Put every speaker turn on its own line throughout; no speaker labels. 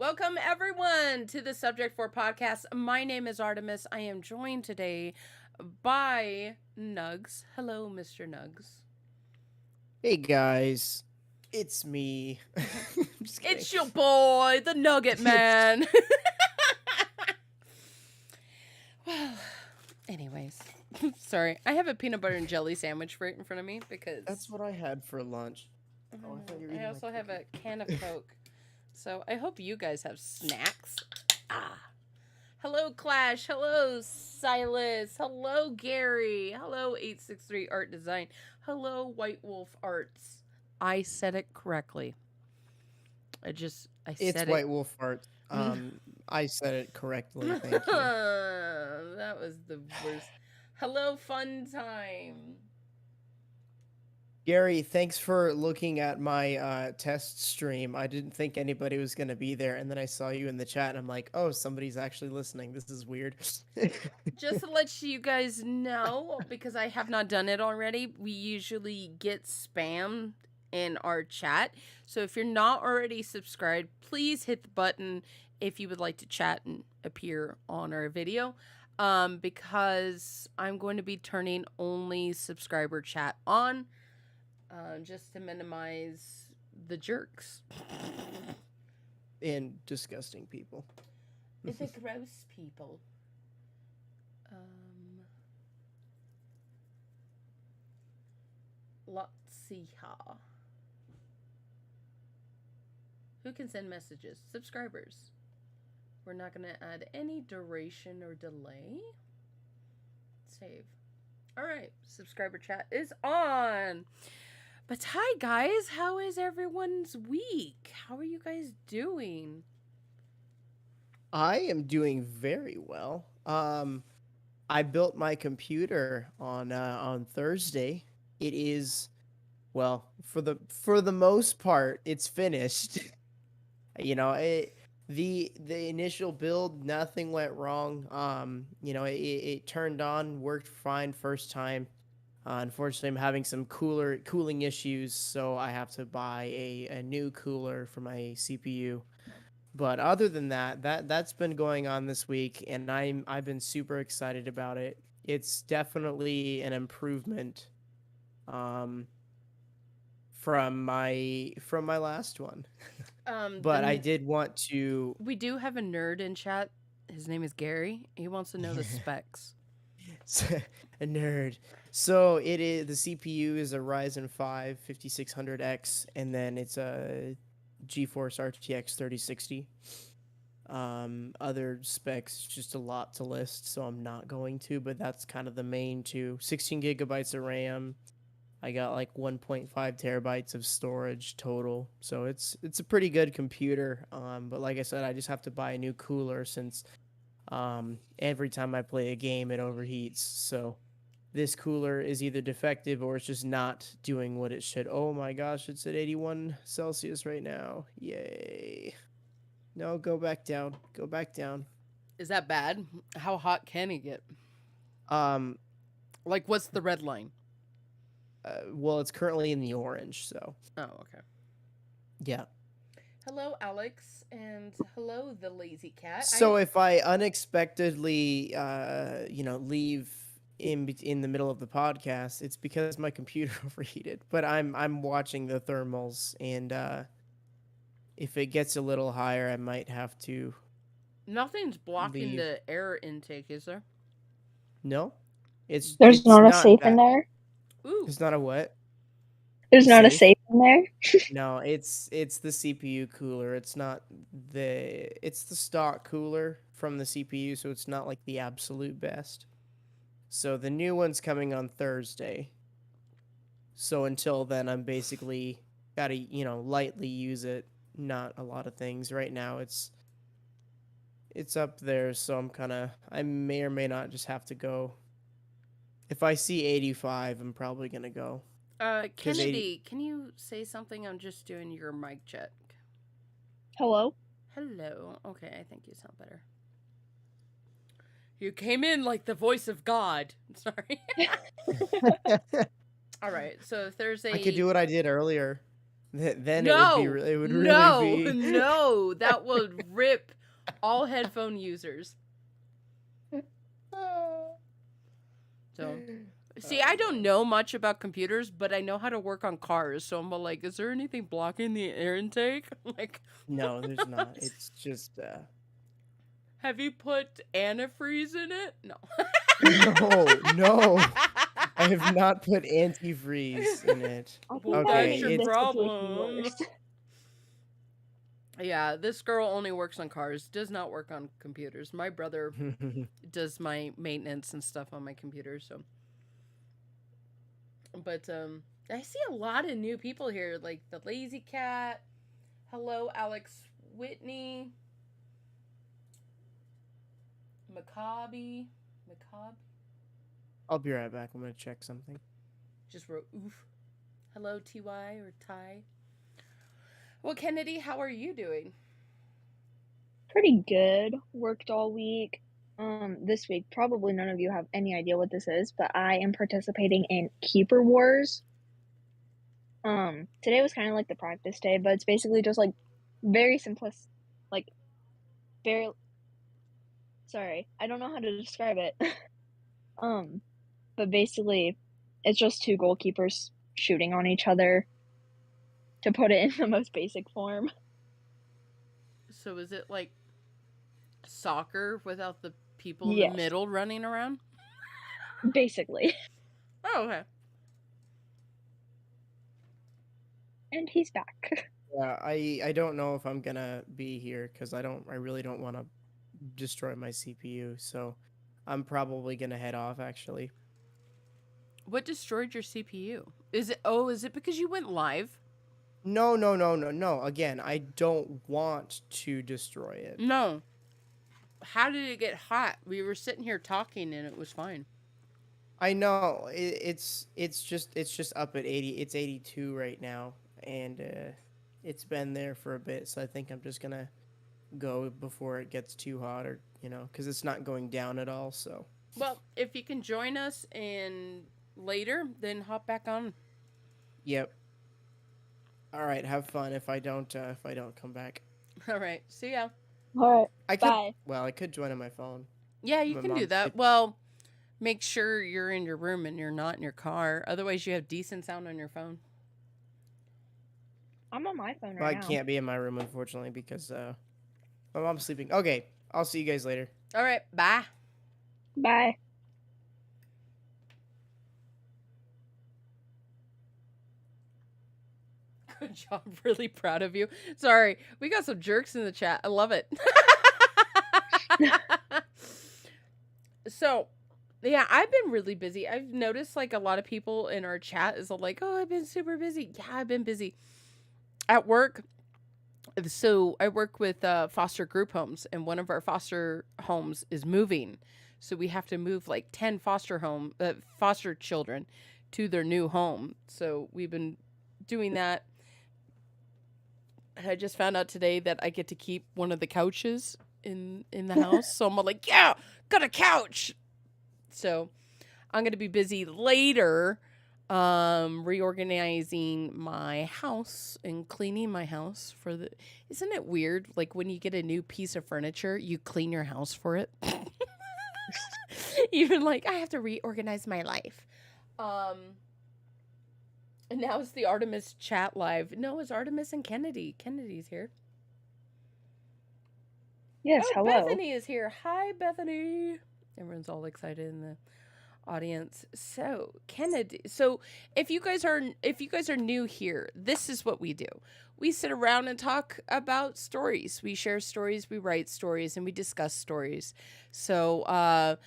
Welcome, everyone, to the Subject 4 podcast. My name is Artemis. I am joined today by Nugs. Hello, Mr. Nugs.
Hey, guys. It's me.
It's your boy, the Nugget Man. Well, anyways. Sorry. I have a peanut butter and jelly sandwich right in front of me because...
That's what I had for lunch.
I also have a can of Coke. So I hope you guys have snacks. Hello, Clash. Hello, Silas. Hello, Gary. Hello, 863 Art Design. Hello, White Wolf Arts. I said it correctly.
It's White Wolf Art. I said it correctly. Thank you.
That was the worst. Hello, Fun Time.
Gary, thanks for looking at my test stream. I didn't think anybody was going to be there, and then I saw you in the chat, and I'm like, oh, somebody's actually listening. This is weird.
Just to let you guys know, because I have not done it already, we usually get spam in our chat. So if you're not already subscribed, please hit the button if you would like to chat and appear on our video. Because I'm going to be turning only subscriber chat on. Just to minimize the jerks.
And disgusting people.
It's a gross people. Let's see how. Who can send messages? Subscribers. We're not going to add any duration or delay. Save. Alright, subscriber chat is on. But hi guys, how is everyone's week? How are you guys doing?
I am doing very well. I built my computer on Thursday. It is, well, for the most part, it's finished. You know, the initial build, nothing went wrong. You know, it turned on, worked fine first time. Unfortunately, I'm having some cooling issues, so I have to buy a new cooler for my CPU. But other than that's been going on this week, and I've been super excited about it. It's definitely an improvement from my last one. But I did want to...
We do have a nerd in chat. His name is Gary. He wants to know the specs.
A nerd. So it is, the CPU is a Ryzen 5 5600X, and then it's a GeForce RTX 3060. Other specs, just a lot to list, so I'm not going to, but that's kind of the main two. 16 gigabytes of RAM. I got like 1.5 terabytes of storage total, so it's a pretty good computer. But like I said, I just have to buy a new cooler since every time I play a game it overheats. So this cooler is either defective or it's just not doing what it should. Oh my gosh, it's at 81 Celsius right now. Yay. No, go back down. Go back down.
Is that bad? How hot can it get? Like, what's the red line?
Well, it's currently in the orange, so.
Oh, okay.
Yeah.
Hello, Alex, and hello, the lazy cat.
So if I unexpectedly, leave in the middle of the podcast, it's because my computer overheated. But I'm watching the thermals, and if it gets a little higher, I might have to.
Nothing's blocking the air intake, is there?
No,
there's
it's
not a safe in there.
Ooh,
there's not a what?
There's not a safe in there.
No, it's the CPU cooler. It's not it's the stock cooler from the CPU, so it's not like the absolute best. So the new one's coming on Thursday. So until then, I'm basically gotta, lightly use it. Not a lot of things. Right now, it's up there, so I may or may not just have to go. If I see 85, I'm probably gonna go.
Kennedy, can you say something? I'm just doing your mic check.
Hello?
Hello. Okay, I think you sound better. You came in like the voice of God. Sorry. All right, so Thursday...
I could do what I did earlier. then
No,
it would
no,
really be.
no. That would rip all headphone users. So, see, I don't know much about computers, but I know how to work on cars. So I'm like, is there anything blocking the air intake? Like,
No, there's not. It's just
have you put antifreeze in it? No.
no. I have not put antifreeze in it.
I think
Well,
that
Okay,
that's
made
your
this
it's
situation
problem.
worse.
Yeah, this girl only works on cars, does not work on computers. My brother does my maintenance and stuff on my computer, so. But I see a lot of new people here, like the Lazy Cat. Hello, Alex Whitney. Macabre.
I'll be right back. I'm gonna check something.
Just wrote oof. Hello, TY or Ty. Well, Kennedy, how are you doing?
Pretty good. Worked all week. This week, probably none of you have any idea what this is, but I am participating in Keeper Wars. Today was kind of like the practice day, but it's basically just like very simplistic, like very. Sorry, I don't know how to describe it. But basically, it's just two goalkeepers shooting on each other. To put it in the most basic form.
So is it like soccer without the people in
Yes.
the middle running around?
Basically.
Oh, okay.
And he's back.
Yeah, I don't know if I'm gonna be here because I really don't want to destroy my CPU. So I'm probably gonna head off actually.
What destroyed your CPU? Is it because you went live?
No. Again, I don't want to destroy it.
No. How did it get hot? We were sitting here talking and it was fine.
I know it's just up at 80. It's 82 right now, and it's been there for a bit. So I think I'm just gonna go before it gets too hot, or because it's not going down at all. So.
Well, if you can join us and later, then hop back on.
Yep. All right. Have fun. If I don't come back.
All right. See ya.
All right.
I could.
Bye.
Well, I could join on my phone.
Yeah, you
My
can do
mom
that.
said-
Well, make sure you're in your room and you're not in your car. Otherwise, you have decent sound on your phone.
I'm on my phone
Well,
right
I
now.
can't be in my room unfortunately because my mom's sleeping. Okay. I'll see you guys later.
All right. Bye.
Bye.
Good job. Really proud of you. Sorry. We got some jerks in the chat. I love it. So, yeah, I've been really busy. I've noticed like a lot of people in our chat is like, oh, I've been super busy. Yeah, I've been busy at work. So I work with foster group homes, and one of our foster homes is moving. So we have to move like 10 foster children to their new home. So we've been doing that. I just found out today that I get to keep one of the couches in the house. So I'm like, yeah, got a couch. So I'm going to be busy later reorganizing my house and cleaning my house for the. Isn't it weird? Like when you get a new piece of furniture, you clean your house for it. Even like I have to reorganize my life. And now it's the Artemis chat live. No, it's Artemis and Kennedy. Kennedy's here.
Yes,
Oh,
hello.
Bethany is here. Hi, Bethany. Everyone's all excited in the audience. So, Kennedy. So, if you guys are new here, this is what we do. We sit around and talk about stories. We share stories, we write stories, and we discuss stories. So,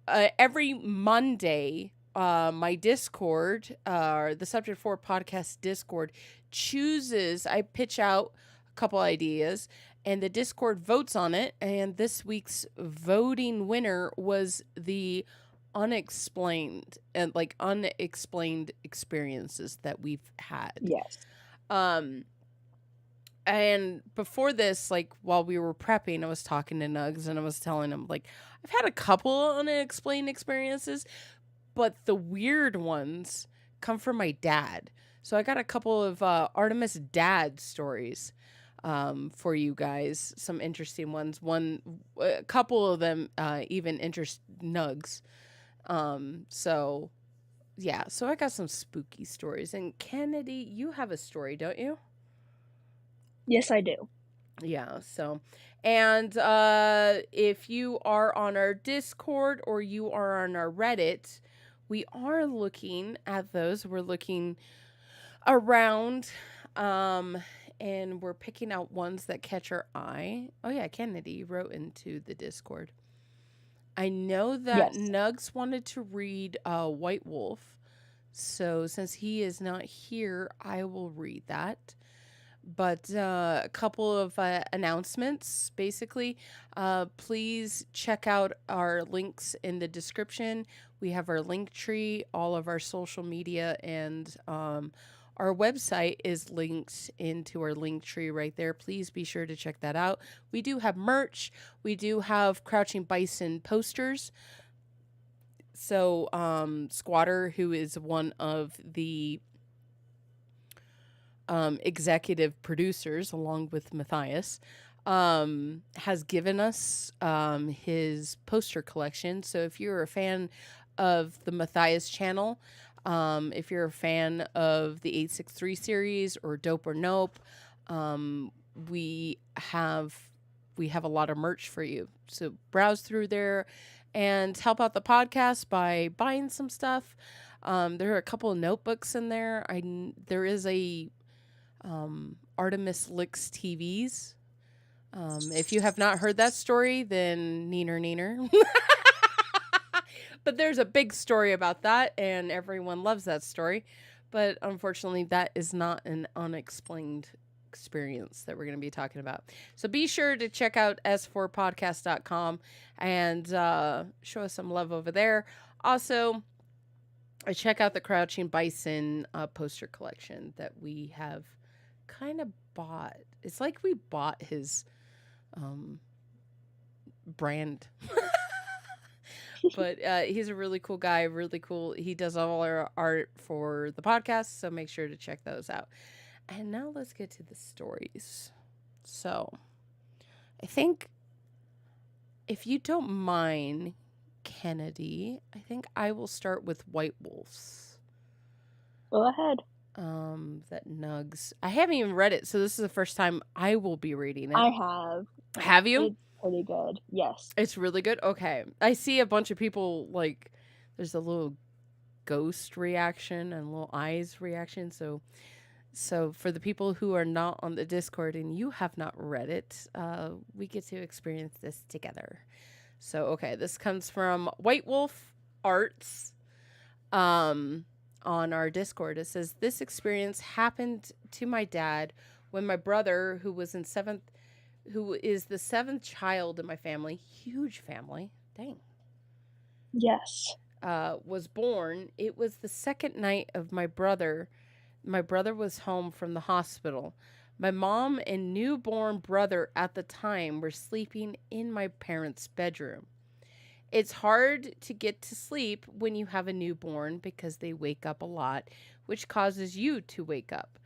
every Monday, my Discord, the Subject 4 podcast Discord, I pitch out a couple ideas, and the Discord votes on it. And this week's voting winner was the unexplained experiences that we've had.
Yes.
And before this, like while we were prepping, I was talking to Nugs and I was telling him like I've had a couple unexplained experiences, but the weird ones come from my dad. So I got a couple of Artemis dad stories for you guys. Some interesting ones. A couple of them even nugs. So yeah, so I got some spooky stories. And Kennedy, you have a story, don't you?
Yes, I do.
Yeah, so, and if you are on our Discord or you are on our Reddit, we are looking at those. We're looking around, and we're picking out ones that catch our eye. Oh yeah, Kennedy wrote into the Discord. I know that
Yes.
Nugs wanted to read White Wolf, so since he is not here, I will read that. But a couple of announcements, basically. Please check out our links in the description. We have our link tree, all of our social media, and our website is linked into our link tree right there. Please be sure to check that out. We do have merch. We do have Crouching Bison posters. So Squatter, who is one of the executive producers, along with Matthias, has given us his poster collection. So if you're a fan of the Matthias channel, if you're a fan of the 863 series or Dope or Nope, we have a lot of merch for you. So browse through there and help out the podcast by buying some stuff. There are a couple of notebooks in there. There is a Artemis Licks TVs. If you have not heard that story, then neener. But there's a big story about that, and everyone loves that story. But unfortunately, that is not an unexplained experience that we're going to be talking about. So be sure to check out s4podcast.com and show us some love over there. Also, check out the Crouching Bison poster collection that we have kind of bought. It's like we bought his brand. But he's a really cool guy, really cool. He does all our art for the podcast, so make sure to check those out. And now let's get to the stories. So, I think if you don't mind, Kennedy, I think I will start with White Wolves.
Go ahead.
That Nugs. I haven't even read it, so this is the first time I will be reading it.
I have.
Have you?
It's pretty good. Yes.
It's really good? Okay. I see a bunch of people, like, there's a little ghost reaction and little eyes reaction. So for the people who are not on the Discord and you have not read it, we get to experience this together. So, okay, this comes from White Wolf Arts on our Discord. It says, this experience happened to my dad when my brother, who is the seventh child in my family, huge family, dang.
Yes.
Was born. It was the second night of my brother. My brother was home from the hospital. My mom and newborn brother at the time were sleeping in my parents' bedroom. It's hard to get to sleep when you have a newborn because they wake up a lot, which causes you to wake up.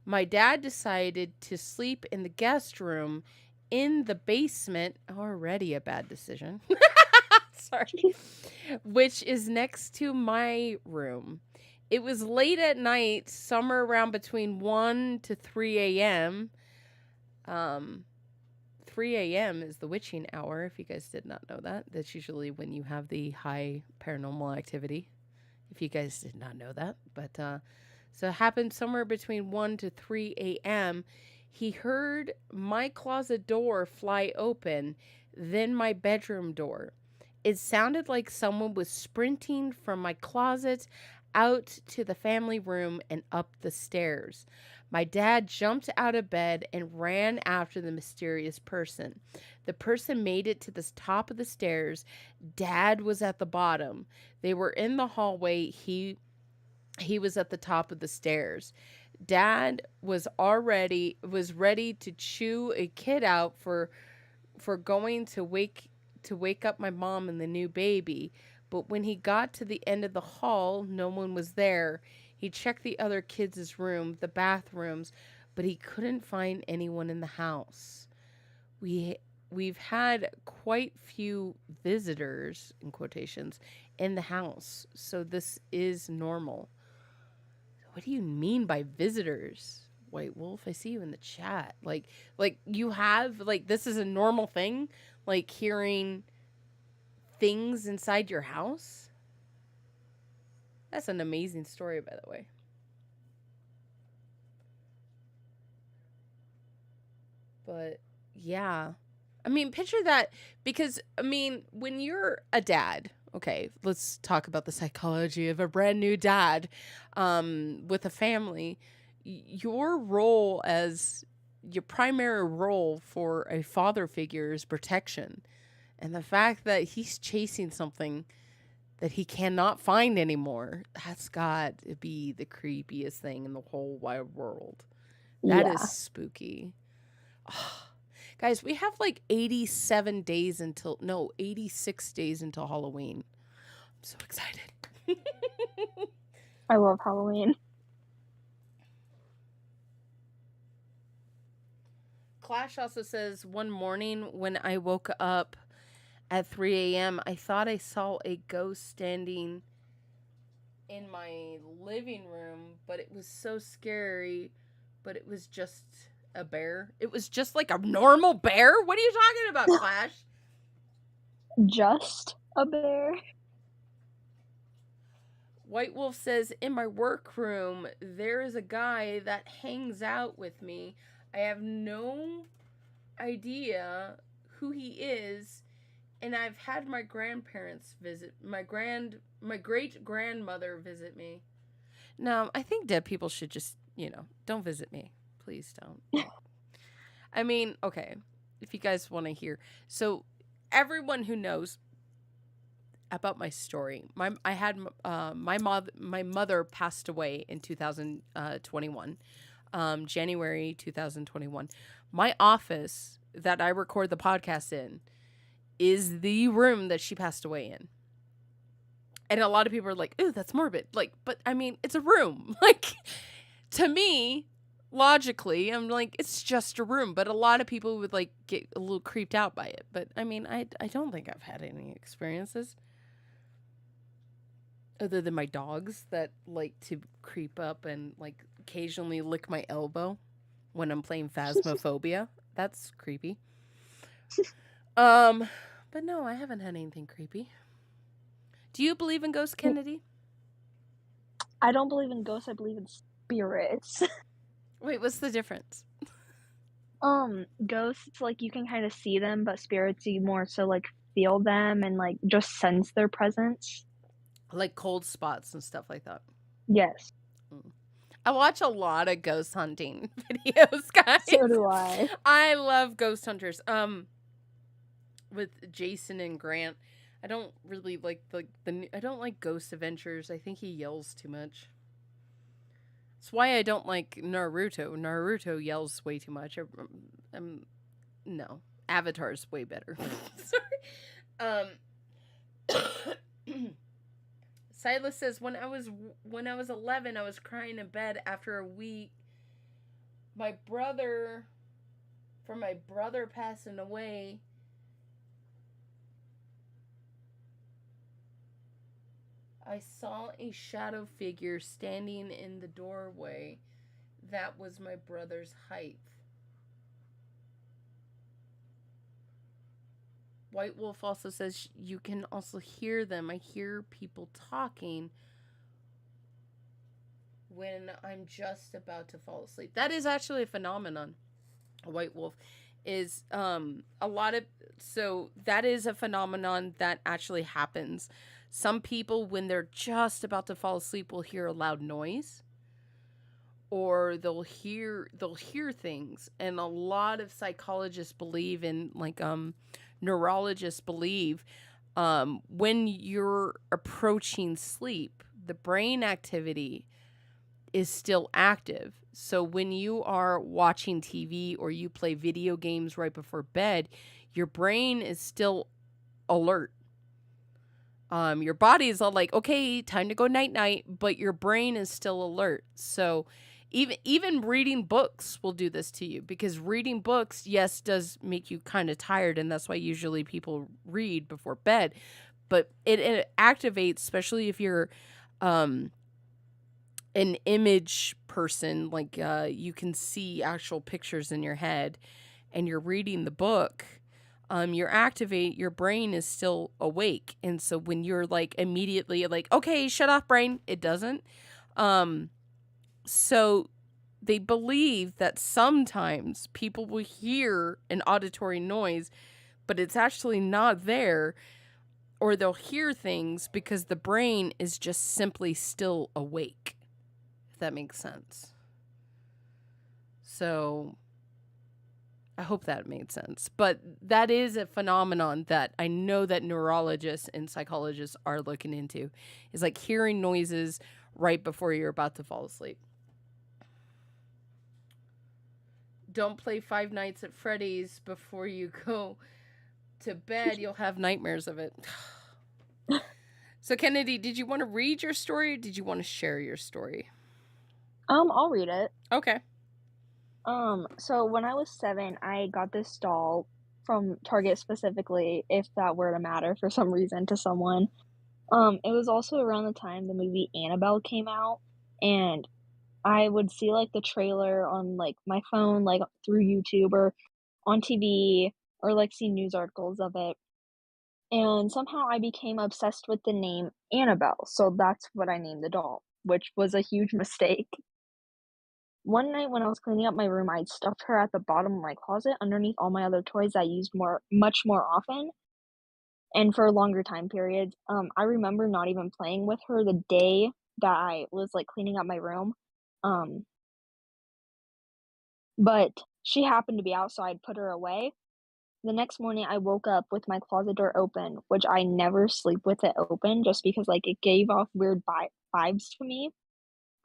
My dad decided to sleep in the guest room in the basement. Already a bad decision. Sorry. Which is next to my room. It was late at night, somewhere around between 1 to 3 a.m. 3 a.m. is the witching hour, if you guys did not know that. That's usually when you have the high paranormal activity, if you guys did not know that. But, so it happened somewhere between 1 to 3 a.m. He heard my closet door fly open, then my bedroom door. It sounded like someone was sprinting from my closet out to the family room and up the stairs. My dad jumped out of bed and ran after the mysterious person. The person made it to the top of the stairs. Dad was at the bottom. They were in the hallway. He was at the top of the stairs. Dad was ready to chew a kid out for going to wake up my mom and the new baby. But when he got to the end of the hall, no one was there. He checked the other kids' room, the bathrooms, but he couldn't find anyone in the house. We've had quite few visitors, in quotations, in the house, so this is normal. What do you mean by visitors? White Wolf, I see you in the chat. Like you have, like, this is a normal thing? Like hearing things inside your house? That's an amazing story, by the way. But yeah, I mean, picture that, because I mean, when you're a dad, okay, let's talk about the psychology of a brand new dad with a family. Your role, as your primary role for a father figure, is protection. And the fact that he's chasing something that he cannot find anymore, that's got to be the creepiest thing in the whole wide world. That is spooky. Oh, guys, we have like 86 days until Halloween. I'm so excited.
I love Halloween.
Clash also says, one morning when I woke up at 3 a.m., I thought I saw a ghost standing in my living room, but it was so scary, but it was just a bear. It was just like a normal bear? What are you talking about, Clash?
Just a bear?
White Wolf says, in my workroom, there is a guy that hangs out with me. I have no idea who he is, and I've had my grandparents visit, my great-grandmother visit me. No, I think dead people should just, don't visit me. Please don't. I mean, okay, if you guys want to hear. So, everyone who knows about my story, my mother passed away in 2021, January 2021. My office that I record the podcast in is the room that she passed away in. And a lot of people are like, ooh, that's morbid. Like, but I mean, it's a room. Like, to me, logically, I'm like, it's just a room. But a lot of people would like get a little creeped out by it. But I mean, I don't think I've had any experiences other than my dogs that like to creep up and like occasionally lick my elbow when I'm playing Phasmophobia. That's creepy. But no, I haven't had anything creepy. Do you believe in ghosts, Kennedy?
I don't believe in ghosts. I believe in spirits.
Wait, what's the difference?
Ghosts, like, you can kind of see them, but spirits, you more so like feel them and like just sense their presence.
Like cold spots and stuff like that.
Yes.
I watch a lot of ghost hunting videos, guys.
So do I.
I love ghost hunters. With Jason and Grant. I don't really like I don't like Ghost Adventures. I think he yells too much. That's why I don't like Naruto. Naruto yells way too much. No, Avatar's way better. Sorry. Silas says, when I was 11, I was crying in bed after a week. My brother passing away. I saw a shadow figure standing in the doorway. That was my brother's height. White Wolf also says you can also hear them. I hear people talking when I'm just about to fall asleep. That is actually a phenomenon. White Wolf is so that is a phenomenon that actually happens. Some people, when they're just about to fall asleep, will hear a loud noise, or they'll hear things. And a lot of psychologists believe, and like neurologists believe, when you're approaching sleep, the brain activity is still active. So when you are watching TV or you play video games right before bed, your brain is still alert. Your body is all like, okay, time to go night night, but your brain is still alert. So even reading books will do this to you, because reading books, yes, does make you kind of tired, and that's why usually people read before bed. But it activates, especially if you're an image person, like you can see actual pictures in your head, and you're reading the book. Your brain is still awake, and so when you're like immediately like, okay, shut off brain, it doesn't. So they believe that sometimes people will hear an auditory noise, but it's actually not there, or they'll hear things because the brain is just simply still awake, if that makes sense. So I hope that made sense. But that is a phenomenon that I know that neurologists and psychologists are looking into, is like hearing noises right before you're about to fall asleep. Don't play Five Nights at Freddy's before you go to bed. You'll have nightmares of it. So, Kennedy, did you want to read your story, or did you want to share your story?
I'll read it.
Okay.
So when I was 7, I got this doll from Target specifically, if that were to matter for some reason to someone. It was also around the time the movie Annabelle came out, and I would see, like, the trailer on, like, my phone, like, through YouTube or on TV, or, like, see news articles of it, and somehow I became obsessed with the name Annabelle, so that's what I named the doll, which was a huge mistake. One night when I was cleaning up my room, I'd stuffed her at the bottom of my closet underneath all my other toys I used much more often and for longer time periods. I remember not even playing with her the day that I was, like, cleaning up my room. Um, but she happened to be out, so I'd put her away. The next morning, I woke up with my closet door open, which I never sleep with it open just because, like, it gave off weird vibes to me.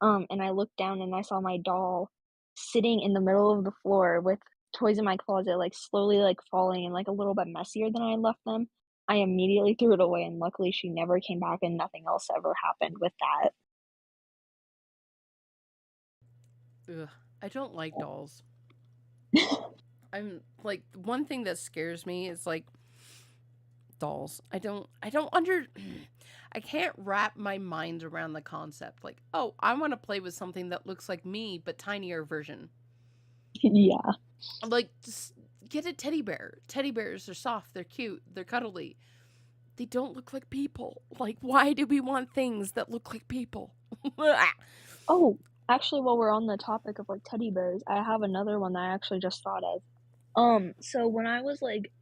And I looked down and I saw my doll sitting in the middle of the floor with toys in my closet, like, slowly, like, falling and, like, a little bit messier than I left them. I immediately threw it away, and luckily she never came back and nothing else ever happened with that.
Ugh, I don't like dolls. I'm like, one thing that scares me is like dolls. I can't wrap my mind around the concept. Like, oh, I want to play with something that looks like me but tinier version.
Yeah.
Like, just get a teddy bear. Teddy bears are soft, they're cute, they're cuddly. They don't look like people. Like, why do we want things that look like people?
Oh, actually, while we're on the topic of, like, teddy bears, I have another one that I actually just thought of. So when I was, like,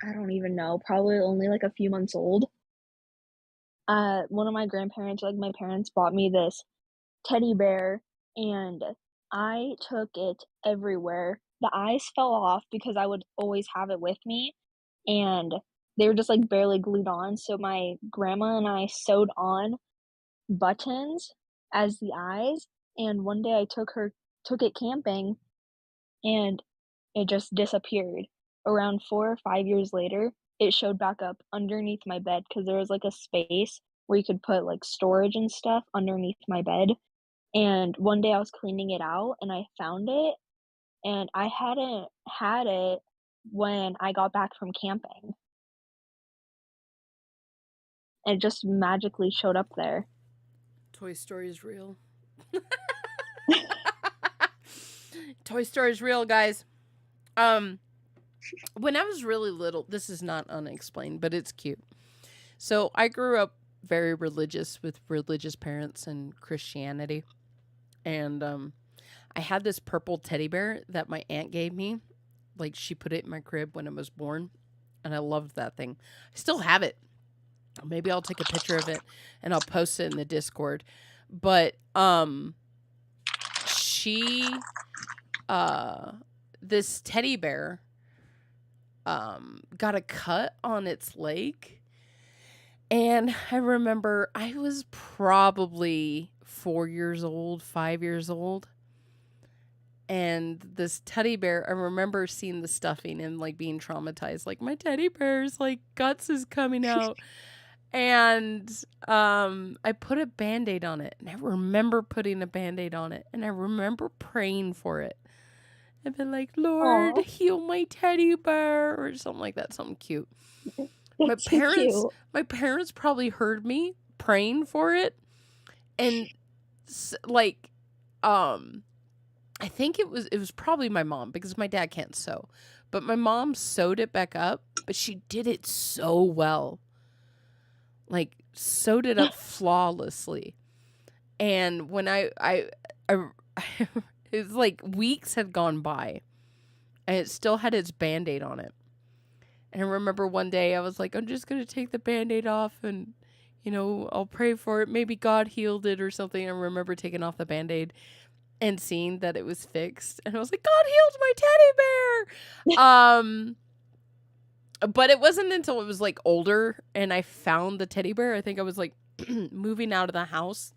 I don't even know, probably only, like, a few months old, one of my grandparents, like, my parents bought me this teddy bear, and I took it everywhere. The eyes fell off because I would always have it with me, and they were just, like, barely glued on, so my grandma and I sewed on buttons as the eyes, and one day I took it camping, and it just disappeared. Around 4 or 5 years later, it showed back up underneath my bed because there was, like, a space where you could put, like, storage and stuff underneath my bed, and one day I was cleaning it out and I found it, and I hadn't had it when I got back from camping. It just magically showed up there.
Toy Story is real. Toy Story is real, guys. When I was really little, this is not unexplained, but it's cute. So I grew up very religious with religious parents and Christianity. And I had this purple teddy bear that my aunt gave me. Like, she put it in my crib when I was born. And I loved that thing. I still have it. Maybe I'll take a picture of it and I'll post it in the Discord. But she this teddy bear got a cut on its leg. And I remember I was probably 4 years old, 5 years old. And this teddy bear, I remember seeing the stuffing and like being traumatized. Like, my teddy bear's like guts is coming out. And I put a Band-Aid on it. And I remember putting a Band-Aid on it. And I remember praying for it. I've been like, Lord,
Aw.
heal my teddy bear, or something like that, something cute. My
That's so cute.
parents probably heard me praying for it, and like, I think it was probably my mom, because my dad can't sew, but my mom sewed it back up, but she did it so well, like sewed it up flawlessly. And when I it was like weeks had gone by, and it still had its Band-Aid on it. And I remember one day I was like, I'm just going to take the Band-Aid off and, I'll pray for it. Maybe God healed it or something. I remember taking off the Band-Aid and seeing that it was fixed. And I was like, God healed my teddy bear. But it wasn't until it was like older and I found the teddy bear. I think I was like moving out of the house.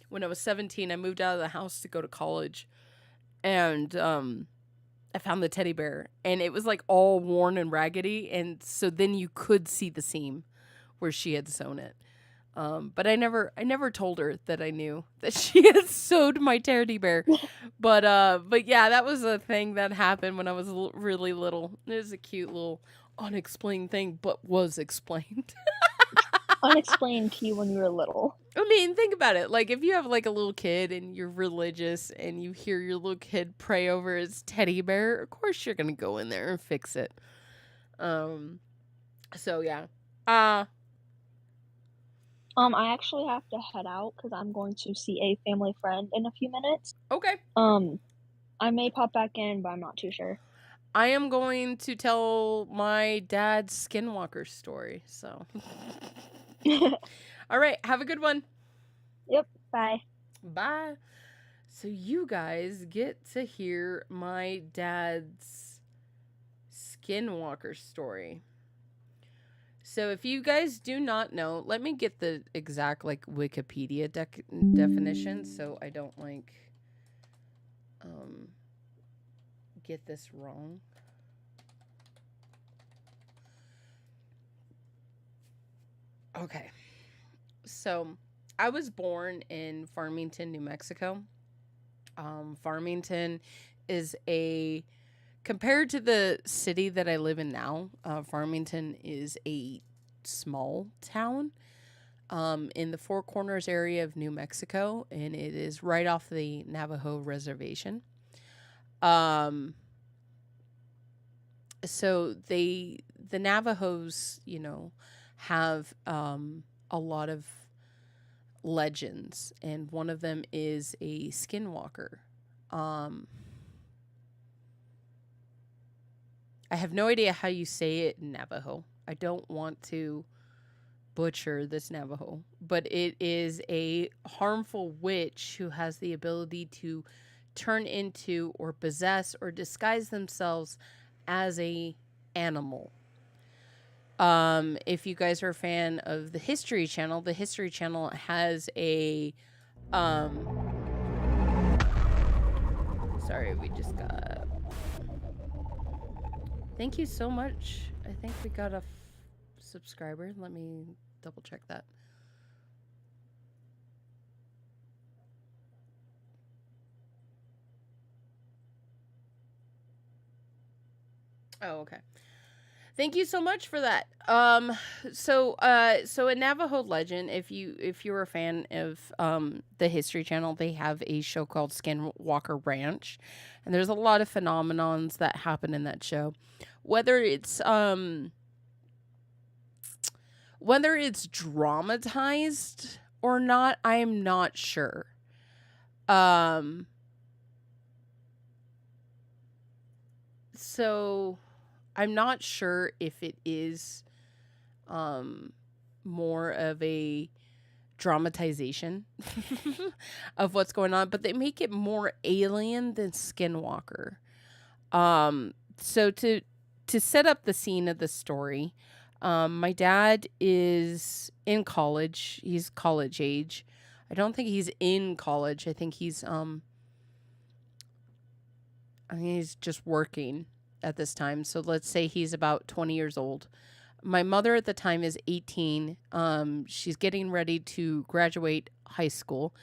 When I was 17, I moved out of the house to go to college. And I found the teddy bear, and it was like all worn and raggedy, and so then you could see the seam where she had sewn it. But I never told her that I knew that she had sewed my teddy bear. But yeah, that was a thing that happened when I was really little. It was a cute little unexplained thing, but was explained.
Unexplained to you when you were little.
I mean, think about it. Like, if you have, like, a little kid and you're religious and you hear your little kid pray over his teddy bear, of course you're going to go in there and fix it. So, yeah.
I actually have to head out because I'm going to see a family friend in a few minutes.
Okay.
I may pop back in, but I'm not too sure.
I am going to tell my dad's skinwalker story, so. All right. Have a good one.
Yep. Bye.
Bye. So you guys get to hear my dad's skinwalker story. So if you guys do not know, let me get the exact like Wikipedia definition so I don't like get this wrong. Okay. So I was born in Farmington, New Mexico. Farmington is compared to the city that I live in now, Farmington is a small town in the Four Corners area of New Mexico, and it is right off the Navajo reservation. So the Navajos, have a lot of legends, and one of them is a skinwalker. I have no idea how you say it in Navajo. I don't want to butcher this Navajo, but it is a harmful witch who has the ability to turn into or possess or disguise themselves as a animal. If you guys are a fan of the History Channel has a sorry, we just got. Thank you so much. I think we got a subscriber. Let me double check that. Oh, okay. Thank you so much for that. So a Navajo legend, if you're a fan of the History Channel, they have a show called Skinwalker Ranch, and there's a lot of phenomenons that happen in that show. Whether it's dramatized or not, I am not sure. So I'm not sure if it is more of a dramatization of what's going on, but they make it more alien than Skinwalker. So to set up the scene of the story, my dad is in college. He's college age. I don't think he's in college. I think he's just working at this time. So let's say he's about 20 years old. My mother at the time is 18. She's getting ready to graduate high school.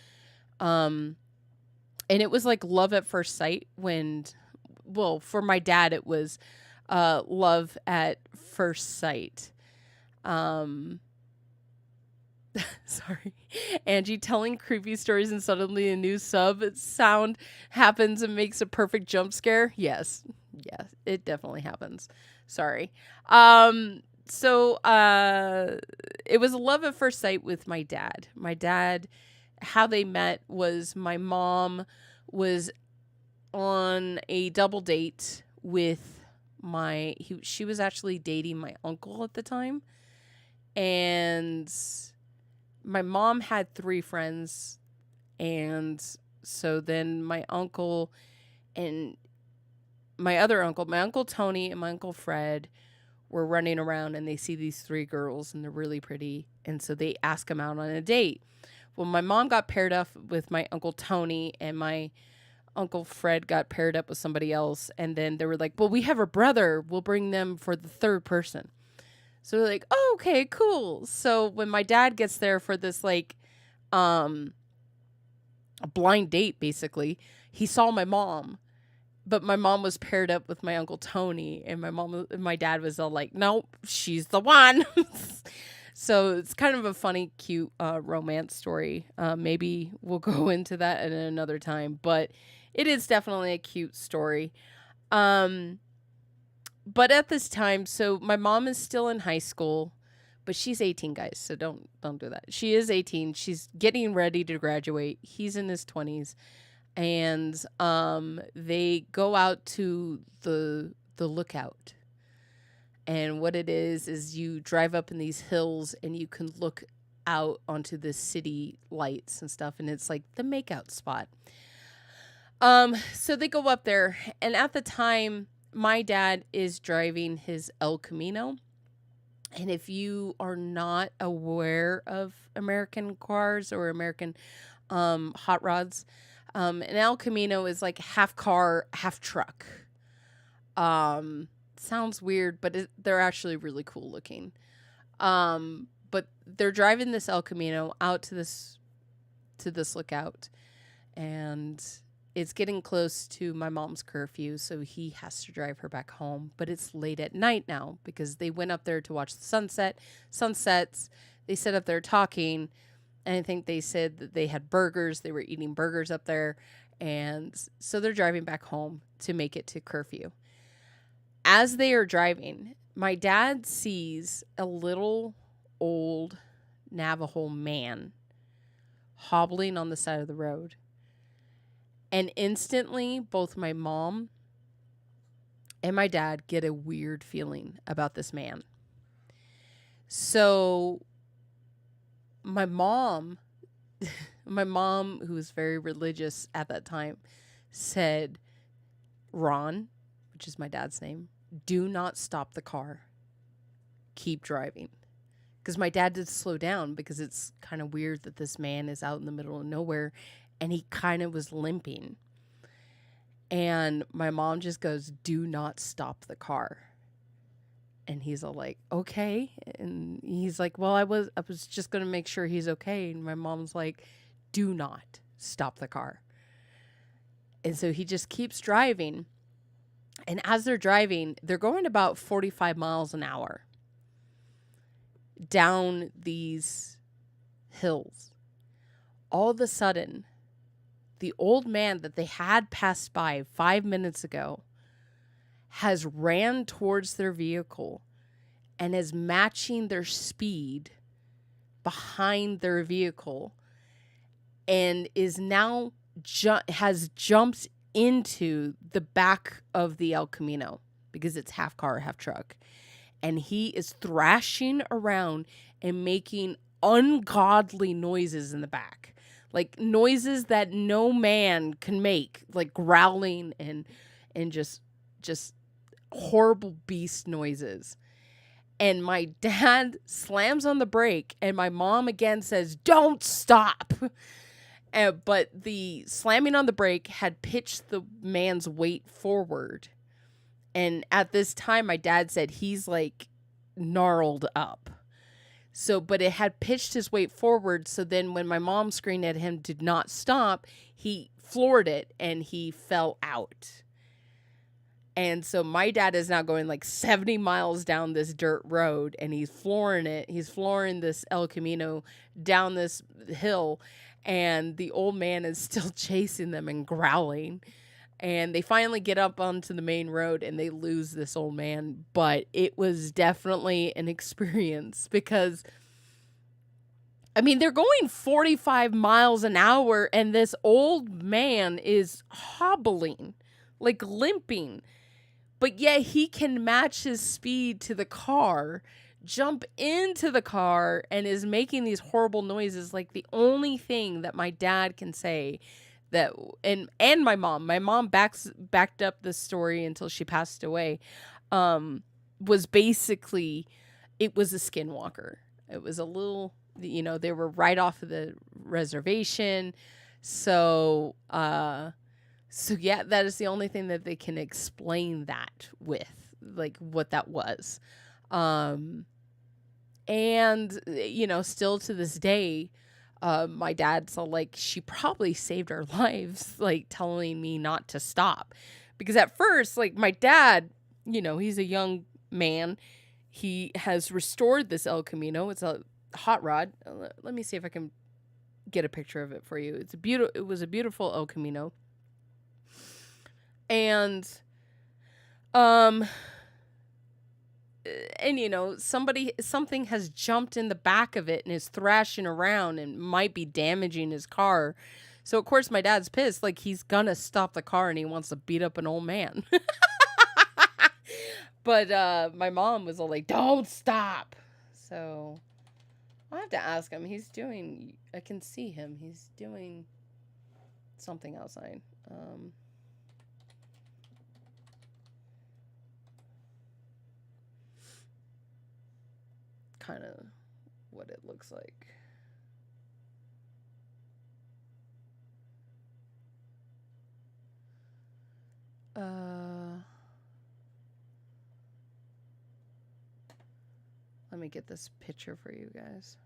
And it was like love at first sight when, well, for my dad, it was love at first sight. Sorry. Angie telling creepy stories and suddenly a new sound happens and makes a perfect jump scare. Yes. Yes, it definitely happens. Sorry. So it was a love at first sight with my dad. My dad, how they met was my mom was on a double date with she was actually dating my uncle at the time. And my mom had 3 friends. And so then my uncle and my other uncle, my Uncle Tony and my Uncle Fred were running around and they see these 3 girls and they're really pretty. And so they ask them out on a date. Well, my mom got paired up with my Uncle Tony and my Uncle Fred got paired up with somebody else. And then they were like, well, we have a brother. We'll bring them for the 3rd person. So they're like, oh, okay, cool. So when my dad gets there for this, like, a blind date, basically, he saw my mom. But my mom was paired up with my Uncle Tony. And my dad was all like, nope, she's the one. So it's kind of a funny, cute romance story. Maybe we'll go into that at another time. But it is definitely a cute story. But at this time, so my mom is still in high school, but she's 18, guys. So don't do that. She is 18. She's getting ready to graduate. He's in his 20s. And they go out to the lookout. And what it is you drive up in these hills and you can look out onto the city lights and stuff. And it's like the makeout spot. So they go up there. And at the time, my dad is driving his El Camino. And if you are not aware of American cars or American hot rods, an El Camino is like half car, half truck. Sounds weird, but they're actually really cool looking. But they're driving this El Camino out to this lookout, and it's getting close to my mom's curfew, so he has to drive her back home. But it's late at night now because they went up there to watch the sunsets. They sit up there talking, and I think they said that they had burgers. They were eating burgers up there, and so they're driving back home to make it to curfew. As they are driving, my dad sees a little old Navajo man hobbling on the side of the road. And instantly, both my mom and my dad get a weird feeling about this man. So my mom, who was very religious at that time, said, Ron, which is my dad's name, do not stop the car. Keep driving. Because my dad did slow down because it's kind of weird that this man is out in the middle of nowhere and he kind of was limping. And my mom just goes, do not stop the car. And he's all like, okay. And he's like, well, I was just going to make sure he's okay. And my mom's like, do not stop the car. And so he just keeps driving. And as they're driving, they're going about 45 miles an hour down these hills. All of a sudden, the old man that they had passed by 5 minutes ago has ran towards their vehicle and is matching their speed behind their vehicle and is now has jumped into the back of the El Camino because it's half car, half truck. And he is thrashing around and making ungodly noises in the back. Like noises that no man can make, like growling and just horrible beast noises. And my dad slams on the brake and my mom again says, don't stop. But the slamming on the brake had pitched the man's weight forward. And at this time, my dad said he's like gnarled up. So, but it had pitched his weight forward. So then when my mom screamed at him did not stop, he floored it and he fell out. And so my dad is now going like 70 miles down this dirt road and he's flooring it. He's flooring this El Camino down this hill. And the old man is still chasing them and growling. And they finally get up onto the main road and they lose this old man. But it was definitely an experience because, I mean, they're going 45 miles an hour and this old man is hobbling, like limping. But yet he can match his speed to the car, jump into the car, and is making these horrible noises. Like the only thing that my dad can say that, and my mom backed up the story until she passed away, was basically, it was a skinwalker. It was a little, they were right off of the reservation. So yeah, that is the only thing that they can explain that with, like what that was. And, still to this day, my dad's all like, she probably saved our lives, like telling me not to stop. Because at first, like my dad, he's a young man. He has restored this El Camino. It's a hot rod. Let me see if I can get a picture of it for you. It was a beautiful El Camino. And, something has jumped in the back of it and is thrashing around and might be damaging his car. So of course my dad's pissed, like he's gonna stop the car and he wants to beat up an old man. But my mom was all like, don't stop. So I'll have to ask him. I can see him. He's doing something outside. Kind of what it looks like. Let me get this picture for you guys.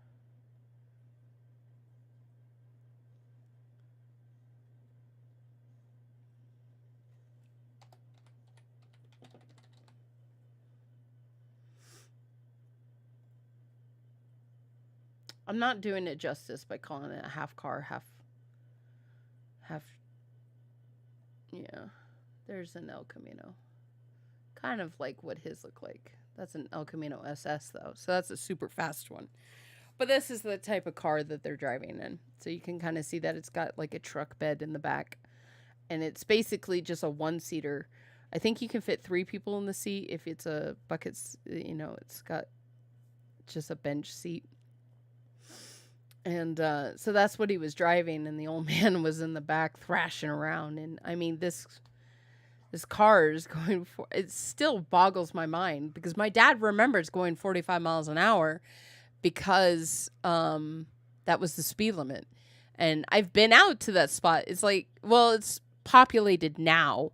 I'm not doing it justice by calling it a half car, half. Yeah, there's an El Camino. Kind of like what his look like. That's an El Camino SS though, so that's a super fast one. But this is the type of car that they're driving in. So you can kind of see that it's got like a truck bed in the back. And it's basically just a one-seater. I think you can fit 3 people in the seat if it's a bucket, it's got just a bench seat. And so that's what he was driving, and the old man was in the back thrashing around. And I mean, this car is going for, it still boggles my mind because my dad remembers going 45 miles an hour because that was the speed limit. And I've been out to that spot. It's like, well, it's populated now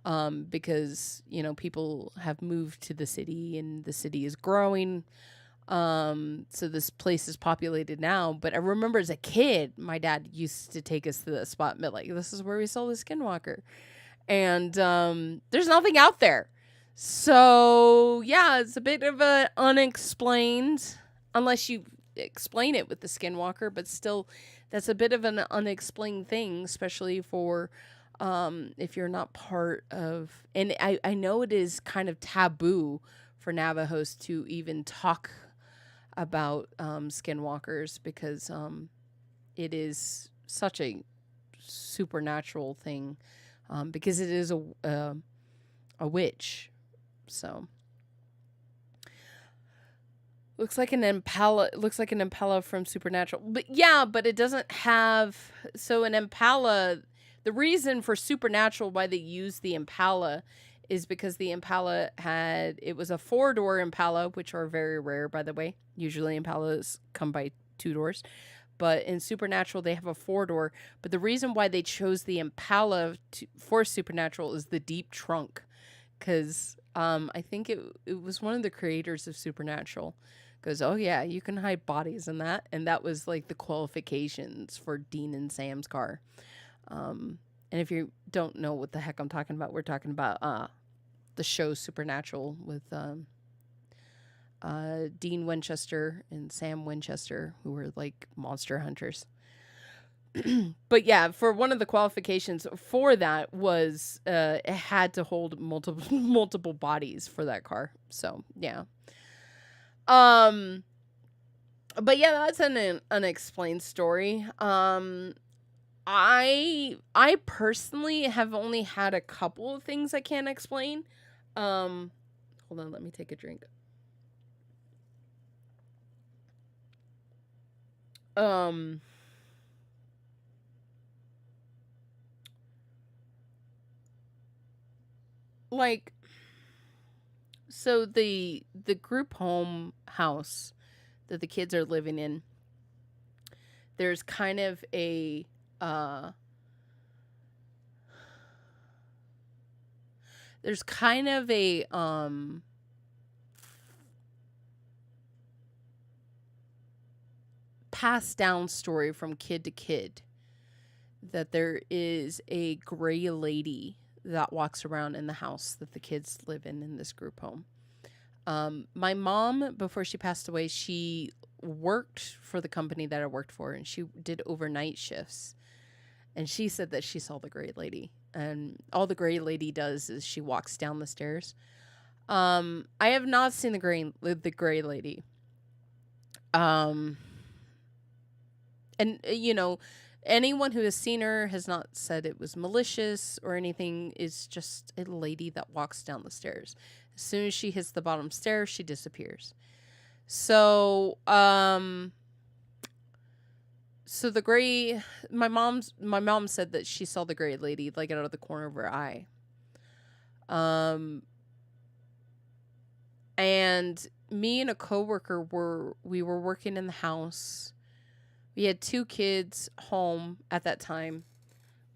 because, people have moved to the city and the city is growing. So this place is populated now, but I remember as a kid, my dad used to take us to the spot and be like, this is where we saw the skinwalker. And, there's nothing out there. So yeah, it's a bit of a unexplained, unless you explain it with the skinwalker, but still that's a bit of an unexplained thing, especially for, if you're not part of, and I know it is kind of taboo for Navajos to even talk about skinwalkers because it is such a supernatural thing because it is a witch. So looks like an impala from Supernatural. But yeah, but it doesn't have, so an impala, the reason for Supernatural why they use the impala is because the impala it was a 4-door impala, which are very rare, by the way. Usually impalas come by 2 doors. But in Supernatural, they have a 4-door. But the reason why they chose the impala for Supernatural is the deep trunk. Because I think it was one of the creators of Supernatural. Goes, oh yeah, you can hide bodies in that, and that was like the qualifications for Dean and Sam's car. And if you don't know what the heck I'm talking about, we're talking about the show Supernatural with Dean Winchester and Sam Winchester, who were like monster hunters. But yeah, for one of the qualifications for that was it had to hold multiple bodies for that car. So yeah. But yeah, that's an unexplained story. I personally have only had a couple of things I can't explain. Hold on, let me take a drink. Like, so the group home house that the kids are living in, there's kind of a passed down story from kid to kid that there is a gray lady that walks around in the house that the kids live in this group home. My mom, before she passed away, she worked for the company that I worked for, and she did overnight shifts. And she said that she saw the gray lady, and all the gray lady does is she walks down the stairs. I have not seen the gray lady. And you know, anyone who has seen her has not said it was malicious or anything. It's just a lady that walks down the stairs. As soon as she hits the bottom stairs, she disappears. So, so the gray, my mom said that she saw the gray lady like out of the corner of her eye. And me and a coworker were working in the house. We had 2 kids home at that time.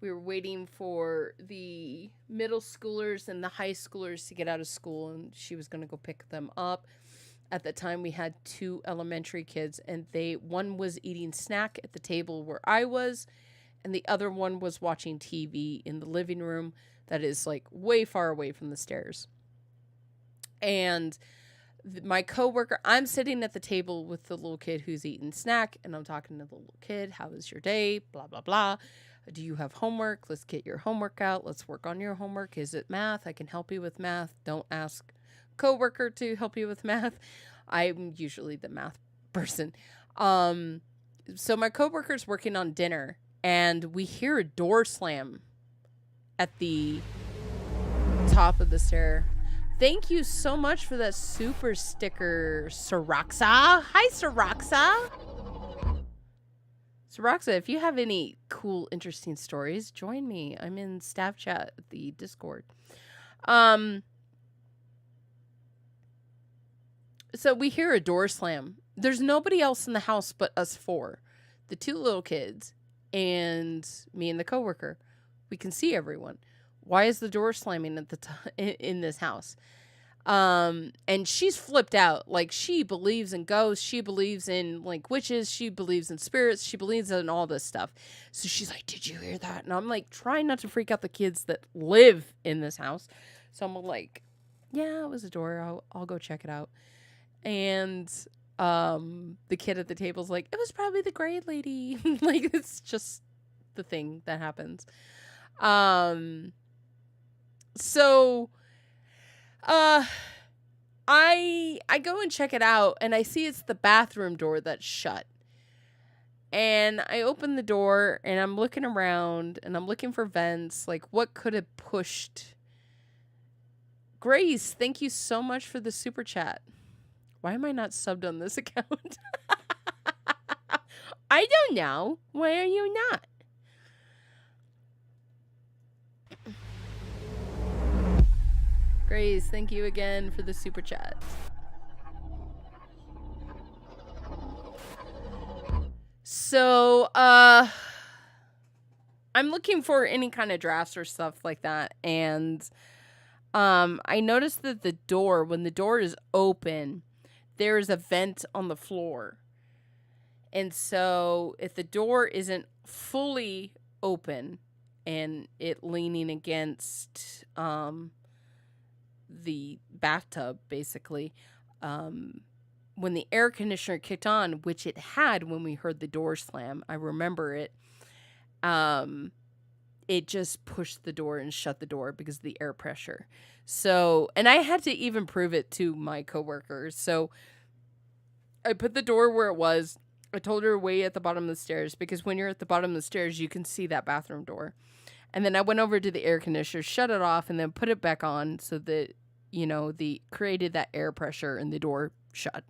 We were waiting for the middle schoolers and the high schoolers to get out of school, and she was going to go pick them up. At the time, we had 2 elementary kids, and one was eating snack at the table where I was, and the other one was watching TV in the living room that is like way far away from the stairs. And my coworker, I'm sitting at the table with the little kid who's eating snack, and I'm talking to the little kid. How was your day? Blah, blah, blah. Do you have homework? Let's get your homework out. Let's work on your homework. Is it math? I can help you with math. Don't ask coworker to help you with math. I'm usually the math person. So my coworker's working on dinner, and we hear a door slam at the top of the stair. Thank you so much for that super sticker, Saraxa. Hi, Saraxa. Saraxa, if you have any cool, interesting stories, join me. I'm in staff chat at the Discord. So we hear a door slam. There's nobody else in the house but us 4. The 2 little kids and me and the coworker. We can see everyone. Why is the door slamming at the in this house? And she's flipped out. Like, she believes in ghosts. She believes in like witches. She believes in spirits. She believes in all this stuff. So she's like, "Did you hear that?" And I'm like, trying not to freak out the kids that live in this house. So I'm like, "Yeah, it was a door. I'll go check it out." And the kid at the table's like, "It was probably the gray lady." Like, it's just the thing that happens. So I go and check it out, and I see it's the bathroom door that's shut. And I open the door, and I'm looking around, and I'm looking for vents. Like, what could have pushed? Grace, thank you so much for the super chat. Why am I not subbed on this account? I don't know. Why are you not? Grace, thank you again for the super chat. So, I'm looking for any kind of drafts or stuff like that, and I noticed that when the door is open, there is a vent on the floor. And so if the door isn't fully open and it leaning against the bathtub, basically, when the air conditioner kicked on, which it had when we heard the door slam, I remember it, it just pushed the door and shut the door because of the air pressure. So, and I had to even prove it to my coworkers. So I put the door where it was. I told her way at the bottom of the stairs, because when you're at the bottom of the stairs, you can see that bathroom door. And then I went over to the air conditioner, shut it off, and then put it back on so that, the created that air pressure and the door shut.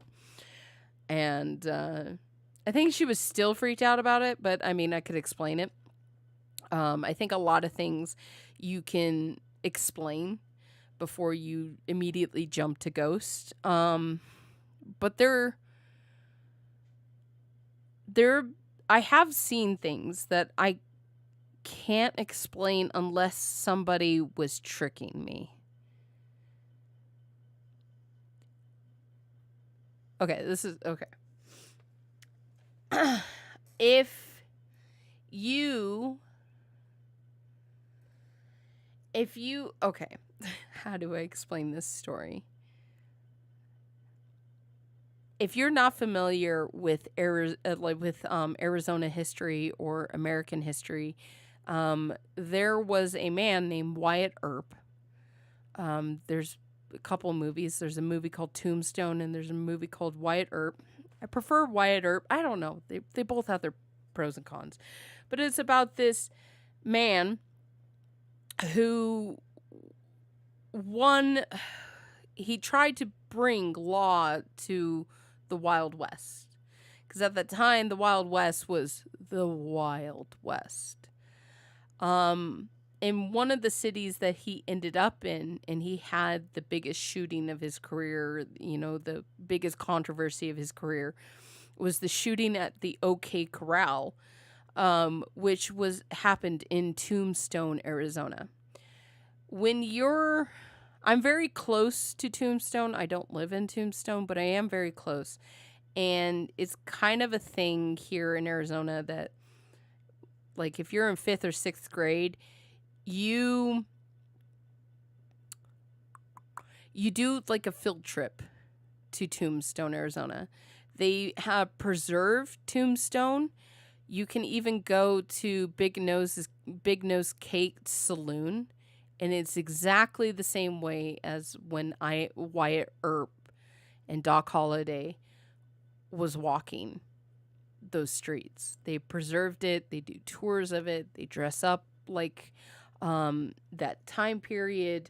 And I think she was still freaked out about it, but I mean, I could explain it. I think a lot of things you can explain before you immediately jump to ghost. But I have seen things that I can't explain unless somebody was tricking me. Okay, this is okay. If you okay, how do I explain this story? If you're not familiar with Arizona history or American history, there was a man named Wyatt Earp. There's a couple movies. There's a movie called Tombstone, and there's a movie called Wyatt Earp. I prefer Wyatt Earp. I don't know. They both have their pros and cons. But it's about this man who he tried to bring law to the Wild West. Because at that time, the Wild West was the Wild West. In one of the cities that he ended up in, and he had the biggest shooting of his career, the biggest controversy of his career, was the shooting at the OK Corral, which happened in Tombstone, Arizona. I'm very close to Tombstone. I don't live in Tombstone, but I am very close. And it's kind of a thing here in Arizona that, like, if you're in 5th or 6th grade, you do like a field trip to Tombstone, Arizona. They have preserved Tombstone. You can even go to Big Nose Cake Saloon, and it's exactly the same way as when Wyatt Earp and Doc Holliday was walking those streets. They preserved it. They do tours of it. They dress up like that time period.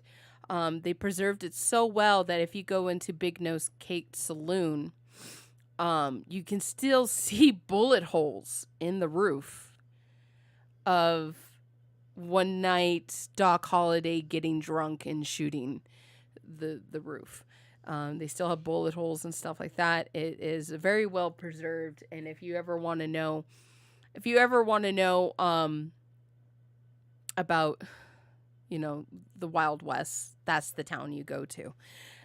They preserved it so well that if you go into Big Nose Cake Saloon, you can still see bullet holes in the roof of one night Doc Holliday getting drunk and shooting the roof. They still have bullet holes and stuff like that. It is very well preserved, and if you ever want to know about the Wild West, that's the town you go to.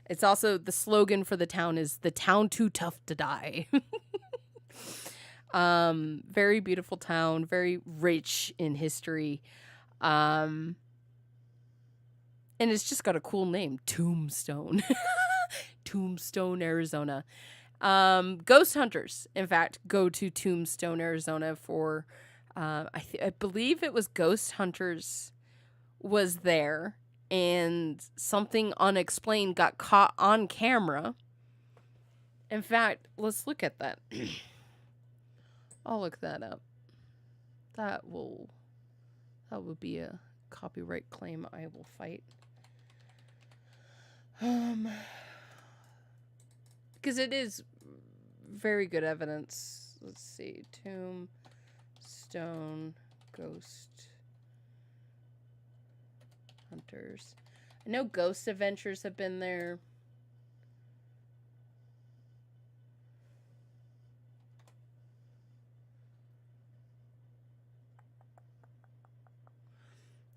It's also, the slogan for the town is "The town too tough to die." Very beautiful town, very rich in history. And it's just got a cool name, Tombstone. Tombstone, Arizona. Ghost hunters, in fact, go to Tombstone, Arizona for, I believe it was Ghost Hunters was there, and something unexplained got caught on camera. In fact, let's look at that. I'll look that up. That would be a copyright claim I will fight. Because it is very good evidence. Let's see. Tombstone Ghost Hunters. I know Ghost Adventures have been there.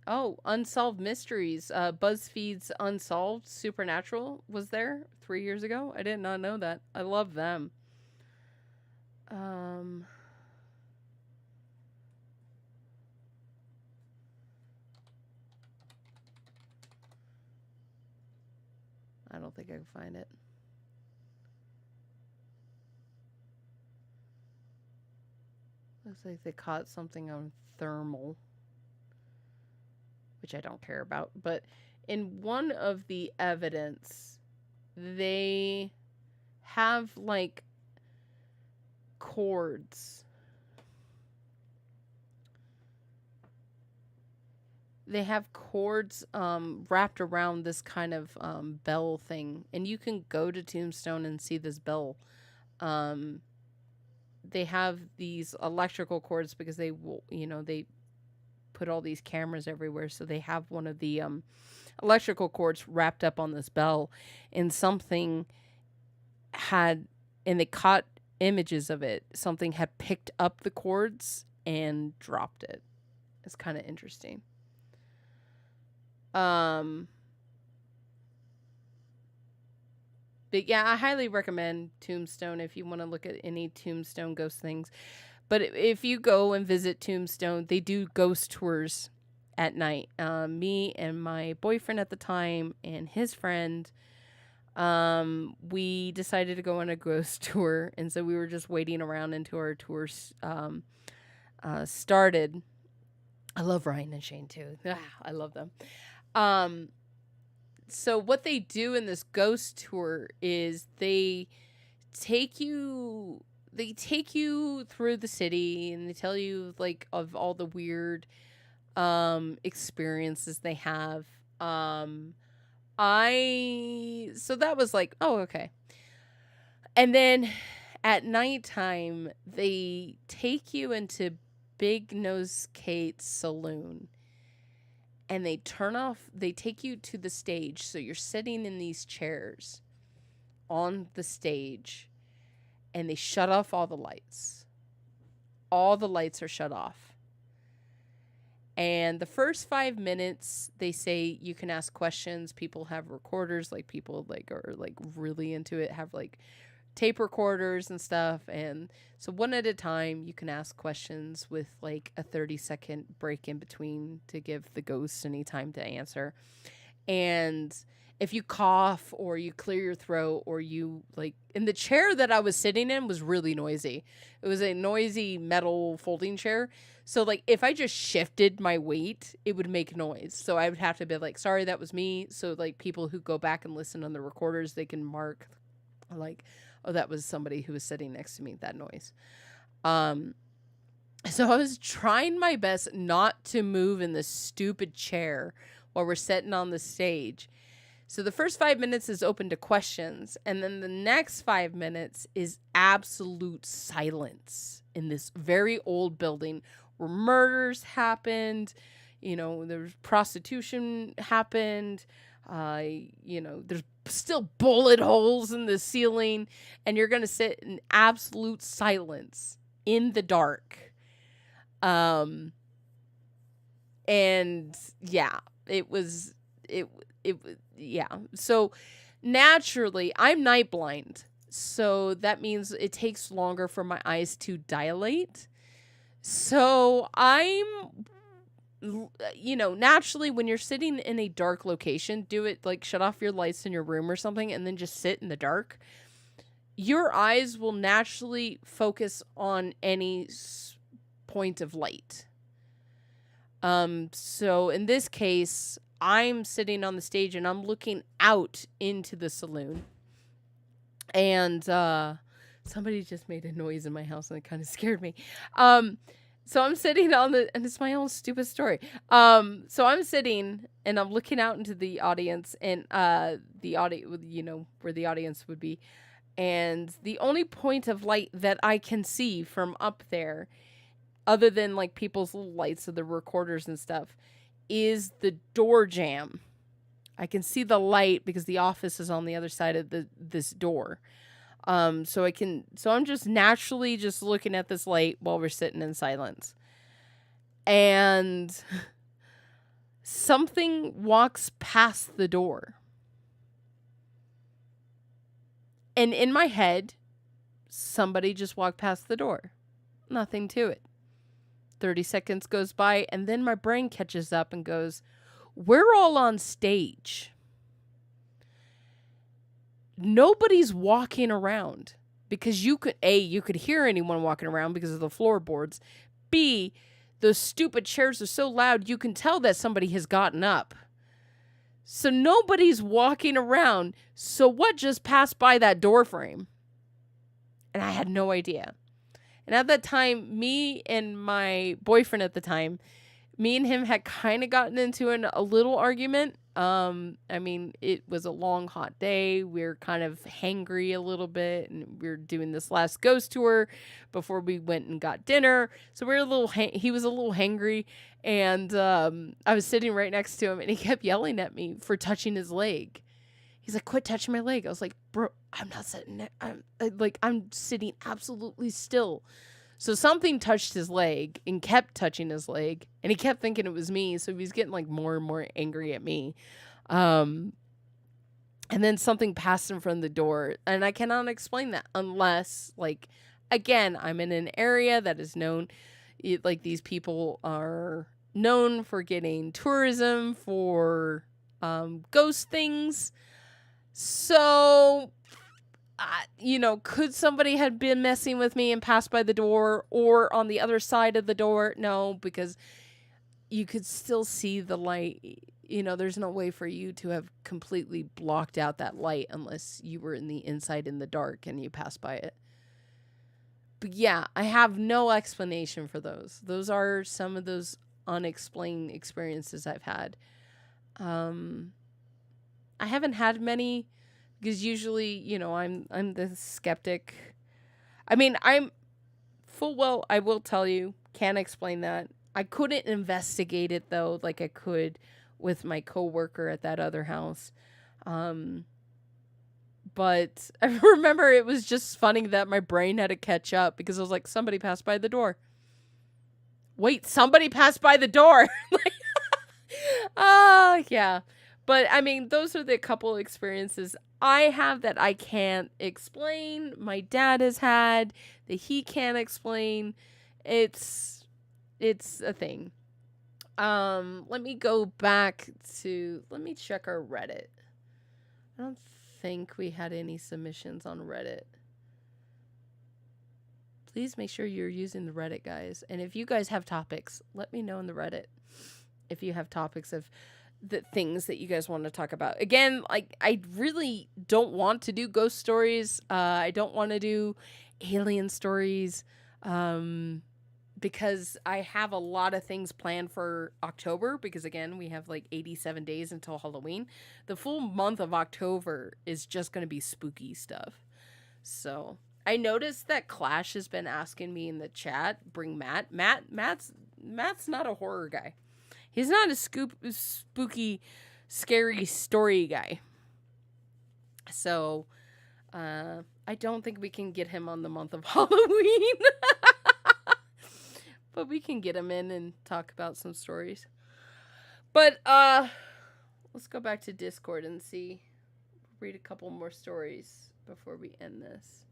Oh, Unsolved Mysteries. BuzzFeed's Unsolved Supernatural was there 3 years ago. I did not know that. I love them. I don't think I can find it. Looks like they caught something on thermal, which I don't care about. But in one of the evidence, they have like cords. They have cords wrapped around this kind of bell thing, and you can go to Tombstone and see this bell. They have these electrical cords because they will, they put all these cameras everywhere, so they have one of the electrical cords wrapped up on this bell, and something had, and they caught images of it. Something had picked up the cords and dropped it. It's kind of interesting. But yeah, I highly recommend Tombstone if you want to look at any Tombstone ghost things. But if you go and visit Tombstone, they do ghost tours at night. Me and my boyfriend at the time and his friend, we decided to go on a ghost tour. And so we were just waiting around until our tours started. I love Ryan and Shane too. I love them. So what they do in this ghost tour is they take you through the city, and they tell you like of all the weird experiences they have. So that was like, oh, okay. And then at nighttime they take you into Big Nose Kate's saloon. And they take you to the stage. So you're sitting in these chairs on the stage, and they shut off all the lights. All the lights are shut off. And the first 5 minutes, they say you can ask questions. People have recorders, like people like are like really into it, have like tape recorders and stuff. And so one at a time, you can ask questions with like a 30-second break in between to give the ghost any time to answer. And if you cough or you clear your throat, or you like, in the chair that I was sitting in was really noisy. It was a noisy metal folding chair. So like if I just shifted my weight, it would make noise. So I would have to be like, sorry, that was me. So like people who go back and listen on the recorders, they can mark like, oh, that was somebody who was sitting next to me, that noise. So I was trying my best not to move in this stupid chair while we're sitting on the stage. So the first 5 minutes is open to questions. And then the next 5 minutes is absolute silence in this very old building where murders happened. There's prostitution happened. There's still bullet holes in the ceiling, and you're going to sit in absolute silence in the dark. And yeah, yeah. So naturally, I'm night blind. So that means it takes longer for my eyes to dilate. So naturally when you're sitting in a dark location, do it like shut off your lights in your room or something and then just sit in the dark. Your eyes will naturally focus on any point of light. So in this case, I'm sitting on the stage and I'm looking out into the saloon. And somebody just made a noise in my house and it kind of scared me. So I'm sitting and it's my own stupid story. So I'm sitting and I'm looking out into the audience, and the audience, where the audience would be. And the only point of light that I can see from up there, other than like people's little lights of the recorders and stuff, is the door jamb. I can see the light because the office is on the other side of this door. So I'm just naturally just looking at this light while we're sitting in silence. And something walks past the door. And in my head, somebody just walked past the door. Nothing to it. 30 seconds goes by, and then my brain catches up and goes, we're all on stage. Nobody's walking around because you could hear anyone walking around because of the floorboards. B, those stupid chairs are so loud you can tell that somebody has gotten up. So nobody's walking around. So what just passed by that door frame? And I had no idea. And at that time, me and my boyfriend at the time, me and him had kind of gotten into a little argument. I mean, it was a long, hot day. We were kind of hangry a little bit, and we were doing this last ghost tour before we went and got dinner. So we were he was a little hangry, and I was sitting right next to him, and he kept yelling at me for touching his leg. He's like, quit touching my leg. I was like, bro, I'm not sitting there. I'm sitting absolutely still. So something touched his leg and kept touching his leg, and he kept thinking it was me. So he was getting like more and more angry at me. And then something passed in front of the door, and I cannot explain that unless, like, again, I'm in an area that is known, like these people are known for getting tourism for ghost things. So, could somebody have been messing with me and passed by the door or on the other side of the door? No, because you could still see the light. There's no way for you to have completely blocked out that light unless you were in the inside in the dark and you passed by it. But yeah, I have no explanation for those. Those are some of those unexplained experiences I've had. I haven't had many because usually, I'm the skeptic. I mean, I'm full well, I will tell you, can't explain that. I couldn't investigate it though, like I could with my coworker at that other house. But I remember it was just funny that my brain had to catch up because I was like, somebody passed by the door. Wait, somebody passed by the door. Yeah. But, I mean, those are the couple experiences I have that I can't explain. My dad has had that he can't explain. It's a thing. Let me go back to... Let me check our Reddit. I don't think we had any submissions on Reddit. Please make sure you're using the Reddit, guys. And if you guys have topics, let me know in the Reddit. If you have topics of... the things that you guys want to talk about. Again, like, I really don't want to do ghost stories. I don't want to do alien stories because I have a lot of things planned for October because, again, we have like 87 days until Halloween. The full month of October is just going to be spooky stuff. So I noticed that Clash has been asking me in the chat, bring Matt. Matt's not a horror guy. He's not a spooky, scary story guy. So, I don't think we can get him on the month of Halloween. But we can get him in and talk about some stories. But, let's go back to Discord and read a couple more stories before we end this.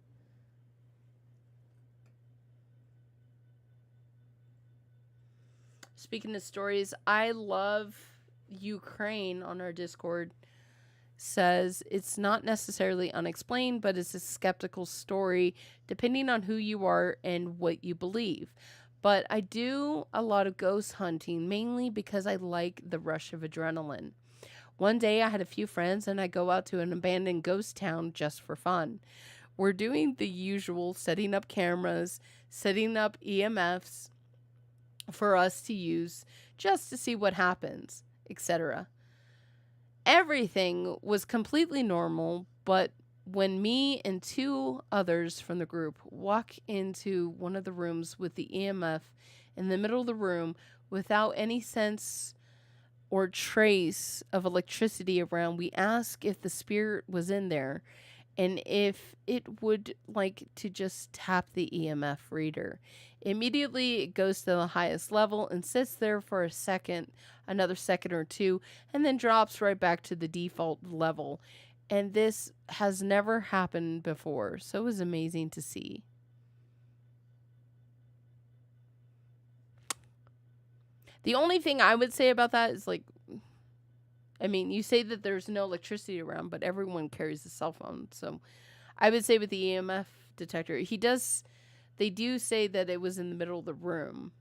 Speaking of stories, I love Ukraine on our Discord. Says it's not necessarily unexplained, but it's a skeptical story depending on who you are and what you believe. But I do a lot of ghost hunting, mainly because I like the rush of adrenaline. One day I had a few friends and I go out to an abandoned ghost town just for fun. We're doing the usual, setting up cameras, setting up EMFs, for us to use just to see what happens, etc. Everything was completely normal, but when me and two others from the group walk into one of the rooms with the EMF in the middle of the room without any sense or trace of electricity around, we ask if the spirit was in there, and if it would like to just tap the EMF reader. Immediately, it goes to the highest level and sits there for another second or two, and then drops right back to the default level. And this has never happened before, so it was amazing to see. The only thing I would say about that is, like, I mean, you say that there's no electricity around, but everyone carries a cell phone. So I would say with the EMF detector, they do say that it was in the middle of the room,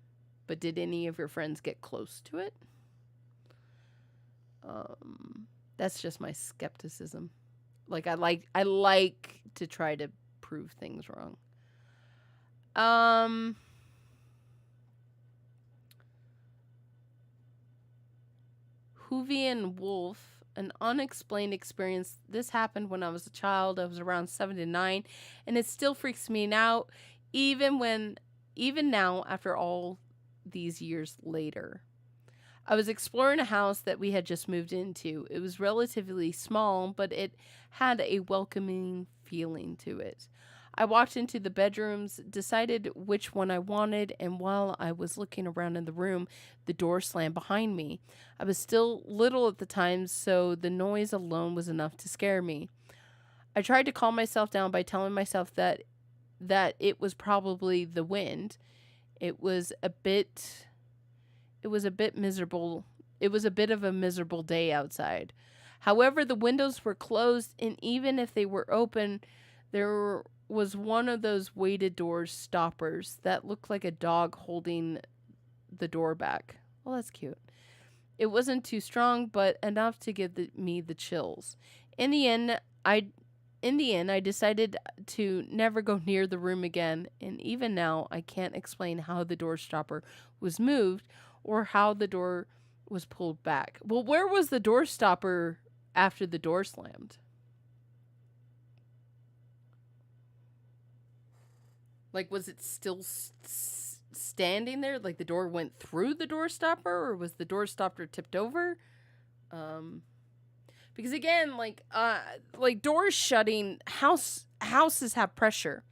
but did any of your friends get close to it? That's just my skepticism. Like, I like to try to prove things wrong. Hoovian Wolf, an unexplained experience. This happened when I was a child. I was around 7 to 9, and it still freaks me out, even now, after all these years later. I was exploring a house that we had just moved into. It was relatively small, but it had a welcoming feeling to it. I walked into the bedrooms, decided which one I wanted, and while I was looking around in the room, the door slammed behind me. I was still little at the time, so the noise alone was enough to scare me. I tried to calm myself down by telling myself that it was probably the wind. It was a bit miserable. It was a bit of a miserable day outside. However, the windows were closed, and even if they were open, there was one of those weighted door stoppers that looked like a dog holding the door back. Well, that's cute. It wasn't too strong, but enough to give me the chills. In the end, I decided to never go near the room again, and even now, I can't explain how the door stopper was moved or how the door was pulled back. Well, where was the door stopper after the door slammed? Like, was it still standing there? Like, the door went through the door stopper, or was the door stopper tipped over? Because again, like doors shutting, houses have pressure.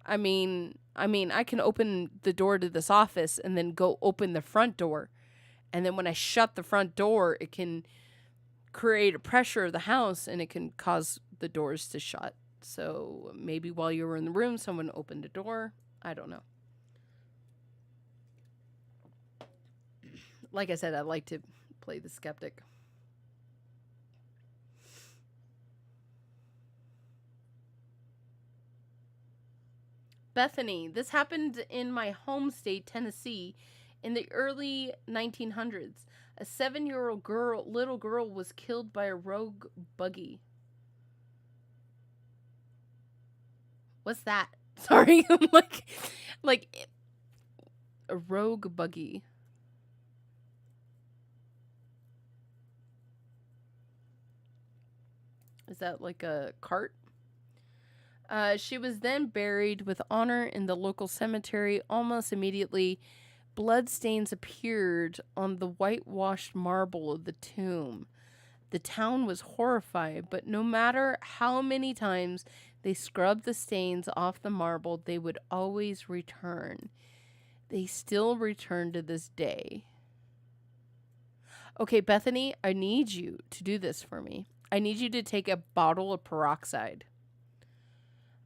I mean, I can open the door to this office and then go open the front door. And then when I shut the front door, it can create a pressure of the house and it can cause the doors to shut. So maybe while you were in the room, someone opened a door. I don't know. Like I said, I like to play the skeptic. Bethany, this happened in my home state, Tennessee, in the early 1900s. A 7-year-old little girl was killed by a rogue buggy. What's that? Sorry, like a rogue buggy. Is that like a cart? She was then buried with honor in the local cemetery. Almost immediately, bloodstains appeared on the whitewashed marble of the tomb. The town was horrified, but no matter how many times they scrubbed the stains off the marble, they would always return. They still return to this day. Okay, Bethany, I need you to do this for me. I need you to take a bottle of peroxide.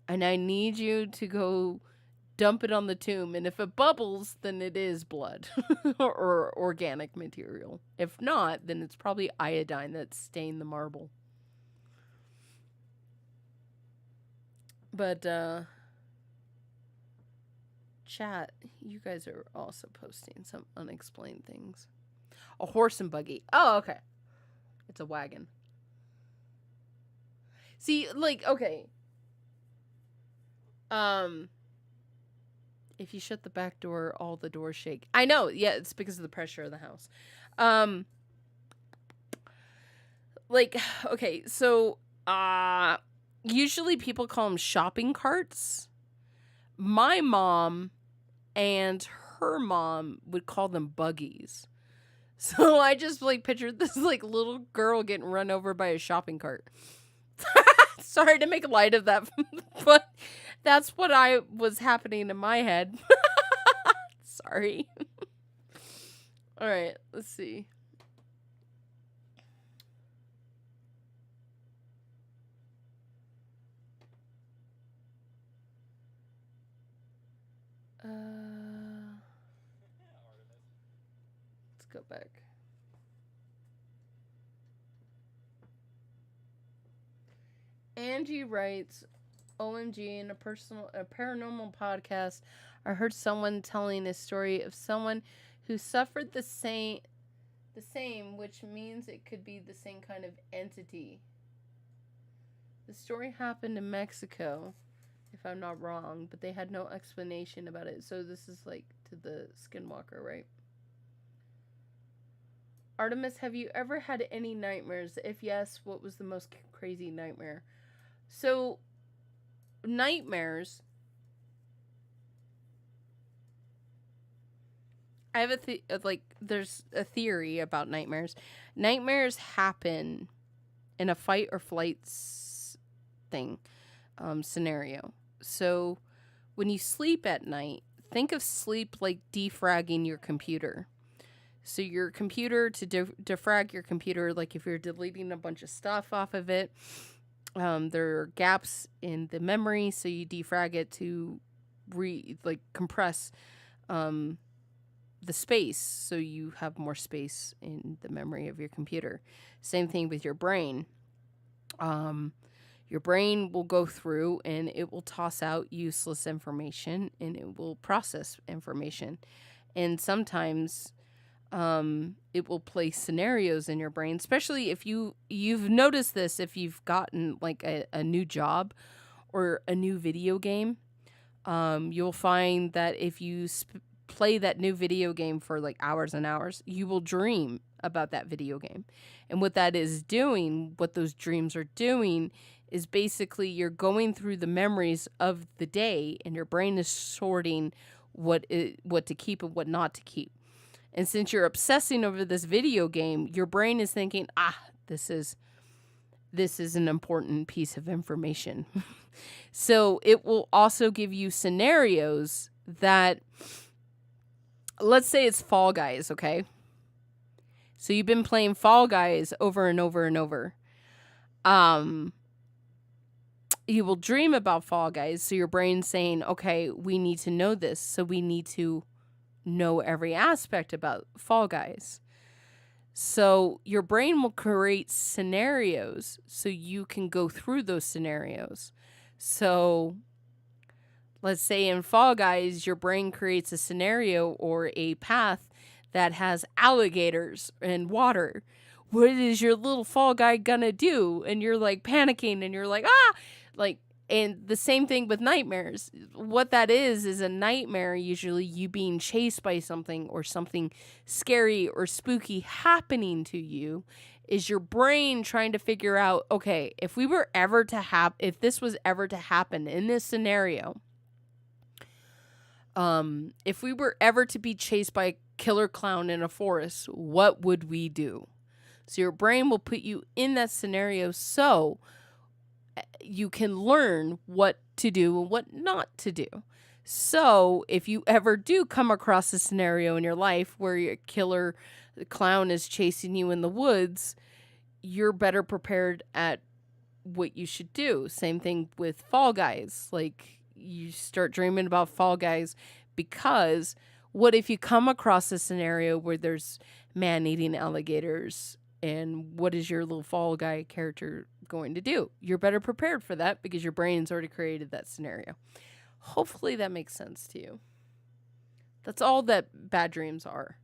And I need you to go dump it on the tomb. And if it bubbles, then it is blood or organic material. If not, then it's probably iodine that stained the marble. But, chat, you guys are also posting some unexplained things. A horse and buggy. Oh, okay. It's a wagon. See, like, okay. If you shut the back door, all the doors shake. I know, yeah, it's because of the pressure of the house. Like, okay, so, usually people call them shopping carts. My mom and her mom would call them buggies. So I just, like, pictured this, like, little girl getting run over by a shopping cart. Sorry to make light of that, but that's what was happening in my head. Sorry. All right, let's see. Let's go back. Angie writes, OMG, in a paranormal podcast, I heard someone telling a story of someone who suffered the same, which means it could be the same kind of entity. The story happened in Mexico, if I'm not wrong, but they had no explanation about it. So this is like to the skinwalker, right? Artemis, have you ever had any nightmares? If yes, what was the most crazy nightmare? So, nightmares. I have there's a theory about nightmares. Nightmares happen in a fight or flight scenario. So, when you sleep at night, think of sleep like defragging your computer. So your computer, to defrag your computer, like if you're deleting a bunch of stuff off of it, there are gaps in the memory, so you defrag it to compress the space, so you have more space in the memory of your computer. Same thing with your brain. Your brain will go through and it will toss out useless information and it will process information. And sometimes it will play scenarios in your brain, especially if you've noticed this if you've gotten like a new job or a new video game. You'll find that if you play that new video game for like hours and hours, you will dream about that video game. And what that is doing, what those dreams are doing, is basically you're going through the memories of the day and your brain is sorting what to keep and what not to keep. And since you're obsessing over this video game, your brain is thinking, this is an important piece of information. So it will also give you scenarios that, let's say it's Fall Guys, okay? So you've been playing Fall Guys over and over and over. You will dream about Fall Guys, so your brain's saying, okay, we need to know this, so we need to know every aspect about Fall Guys. So your brain will create scenarios so you can go through those scenarios. So let's say in Fall Guys, your brain creates a scenario or a path that has alligators and water. What is your little Fall Guy gonna do? And you're like panicking and you're like, and the same thing with nightmares. What that is a nightmare, usually you being chased by something or something scary or spooky happening to you, is your brain trying to figure out, okay, if this was ever to happen in this scenario, if we were ever to be chased by a killer clown in a forest, what would we do? So your brain will put you in that scenario so you can learn what to do and what not to do. So if you ever do come across a scenario in your life where your killer clown is chasing you in the woods, you're better prepared at what you should do. Same thing with Fall Guys. Like, you start dreaming about Fall Guys, because what if you come across a scenario where there's man-eating alligators, and what is your little Fall Guy character going to do? You're better prepared for that because your brain's already created that scenario. Hopefully that makes sense to you. That's all that bad dreams are.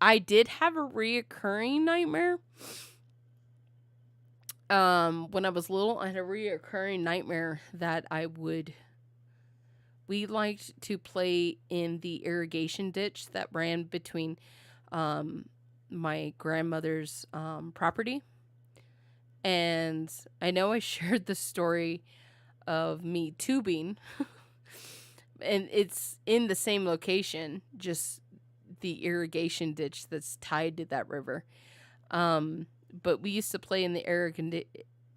I did have a reoccurring nightmare. When I was little, I had a reoccurring nightmare that we liked to play in the irrigation ditch that ran between my grandmother's property. And I know I shared the story of me tubing, and it's in the same location, just the irrigation ditch that's tied to that river. but we used to play in the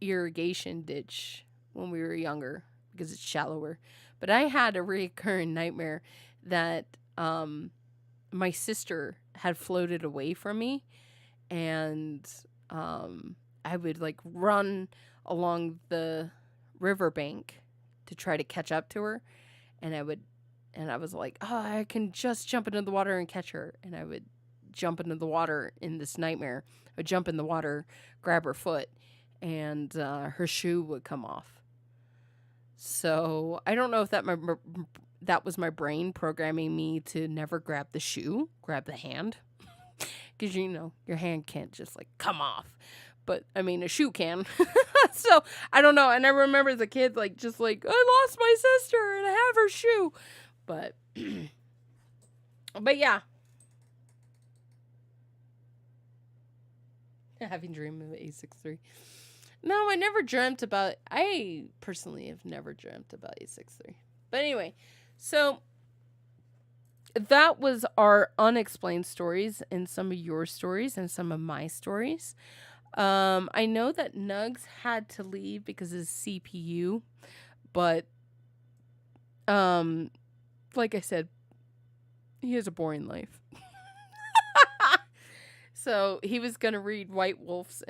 irrigation ditch when we were younger because it's shallower. But I had a recurring nightmare that my sister had floated away from me, and I would like run along the riverbank to try to catch up to her, and I was like, oh, I can just jump into the water and catch her, and I would jump into the water in this nightmare. I would jump in the water, grab her foot, and her shoe would come off. So I don't know if that was my brain programming me to never grab the shoe, grab the hand, because your hand can't just like come off, but I mean a shoe can. So I don't know. And I remember as a kid, like just like I lost my sister and I have her shoe, but yeah. Having dream of 863. No, I personally have never dreamt about 863. But anyway, so that was our unexplained stories and some of your stories and some of my stories. I know that Nugs had to leave because of his CPU, but like I said, he has a boring life. So he was going to read White Wolf's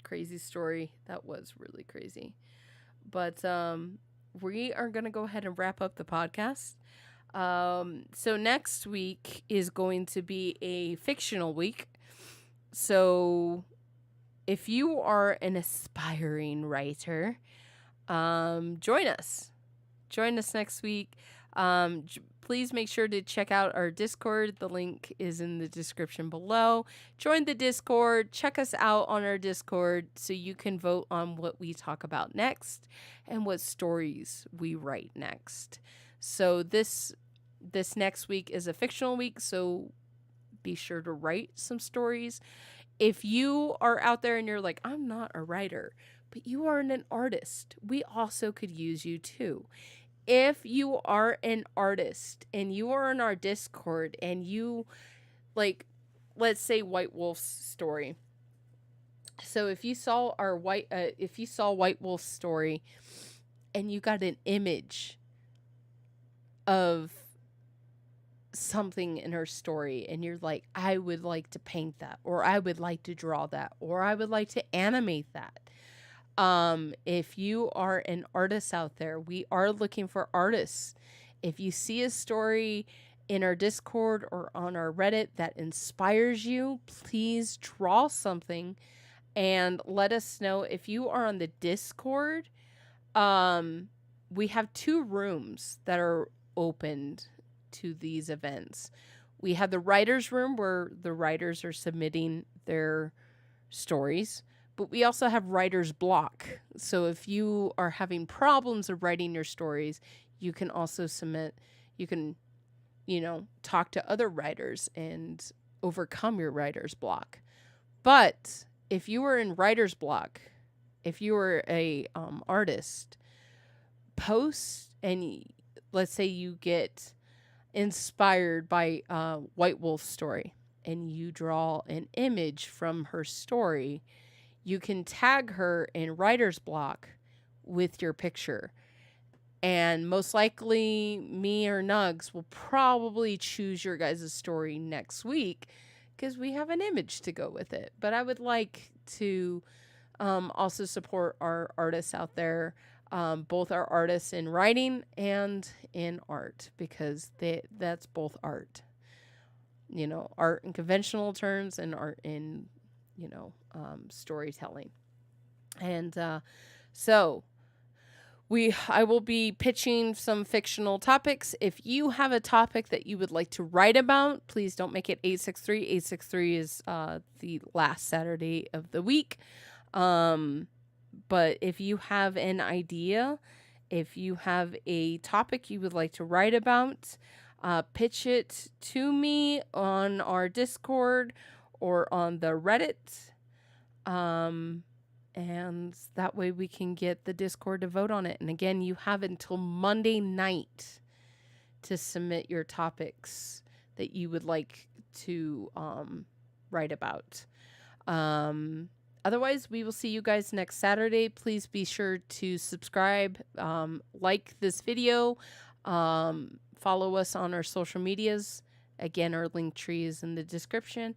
crazy story. That was really crazy. But we are going to go ahead and wrap up the podcast. So next week is going to be a fictional week. So if you are an aspiring writer, join us. Join us next week. Please make sure to check out our Discord. The link is in the description below. Join the Discord. Check us out on our Discord so you can vote on what we talk about next and what stories we write next. So this next week is a fictional week, so be sure to write some stories. If you are out there and you're like, I'm not a writer, but you are an artist, we also could use you too. If you are an artist and you are in our Discord and you like, let's say White Wolf's story. So if you saw White Wolf's story and you got an image of something in her story and you're like, I would like to paint that, or I would like to draw that, or I would like to animate that. If you are an artist out there, we are looking for artists. If you see a story in our Discord or on our Reddit that inspires you, please draw something and let us know. If you are on the Discord, we have 2 rooms that are opened to these events. We have the writers room where the writers are submitting their stories. But we also have writer's block. So if you are having problems of writing your stories, you can also talk to other writers and overcome your writer's block. But if you are in writer's block, if you are a artist, post, and let's say you get inspired by White Wolf's story and you draw an image from her story, you can tag her in writer's block with your picture. And most likely me or Nugs will probably choose your guys' story next week because we have an image to go with it. But I would like to also support our artists out there, both our artists in writing and in art, because that's both art. Art in conventional terms and art in storytelling. And so I will be pitching some fictional topics. If you have a topic that you would like to write about, please don't make it 863. 863 is the last Saturday of the week. But if you have an idea, if you have a topic you would like to write about, pitch it to me on our Discord or on the Reddit. And that way we can get the Discord to vote on it. And again, you have until Monday night to submit your topics that you would like to write about. Otherwise, we will see you guys next Saturday. Please be sure to subscribe, like this video, follow us on our social medias. Again, our link tree is in the description.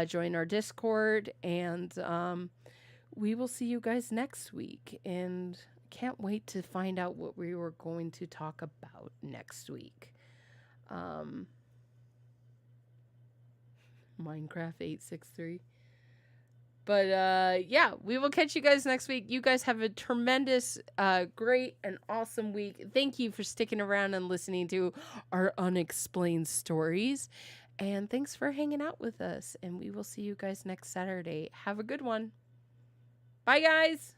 Join our Discord, and we will see you guys next week. And can't wait to find out what we were going to talk about next week. Minecraft 863. But yeah, we will catch you guys next week. You guys have a tremendous, great, and awesome week. Thank you for sticking around and listening to our unexplained stories. And thanks for hanging out with us. And we will see you guys next Saturday. Have a good one. Bye, guys.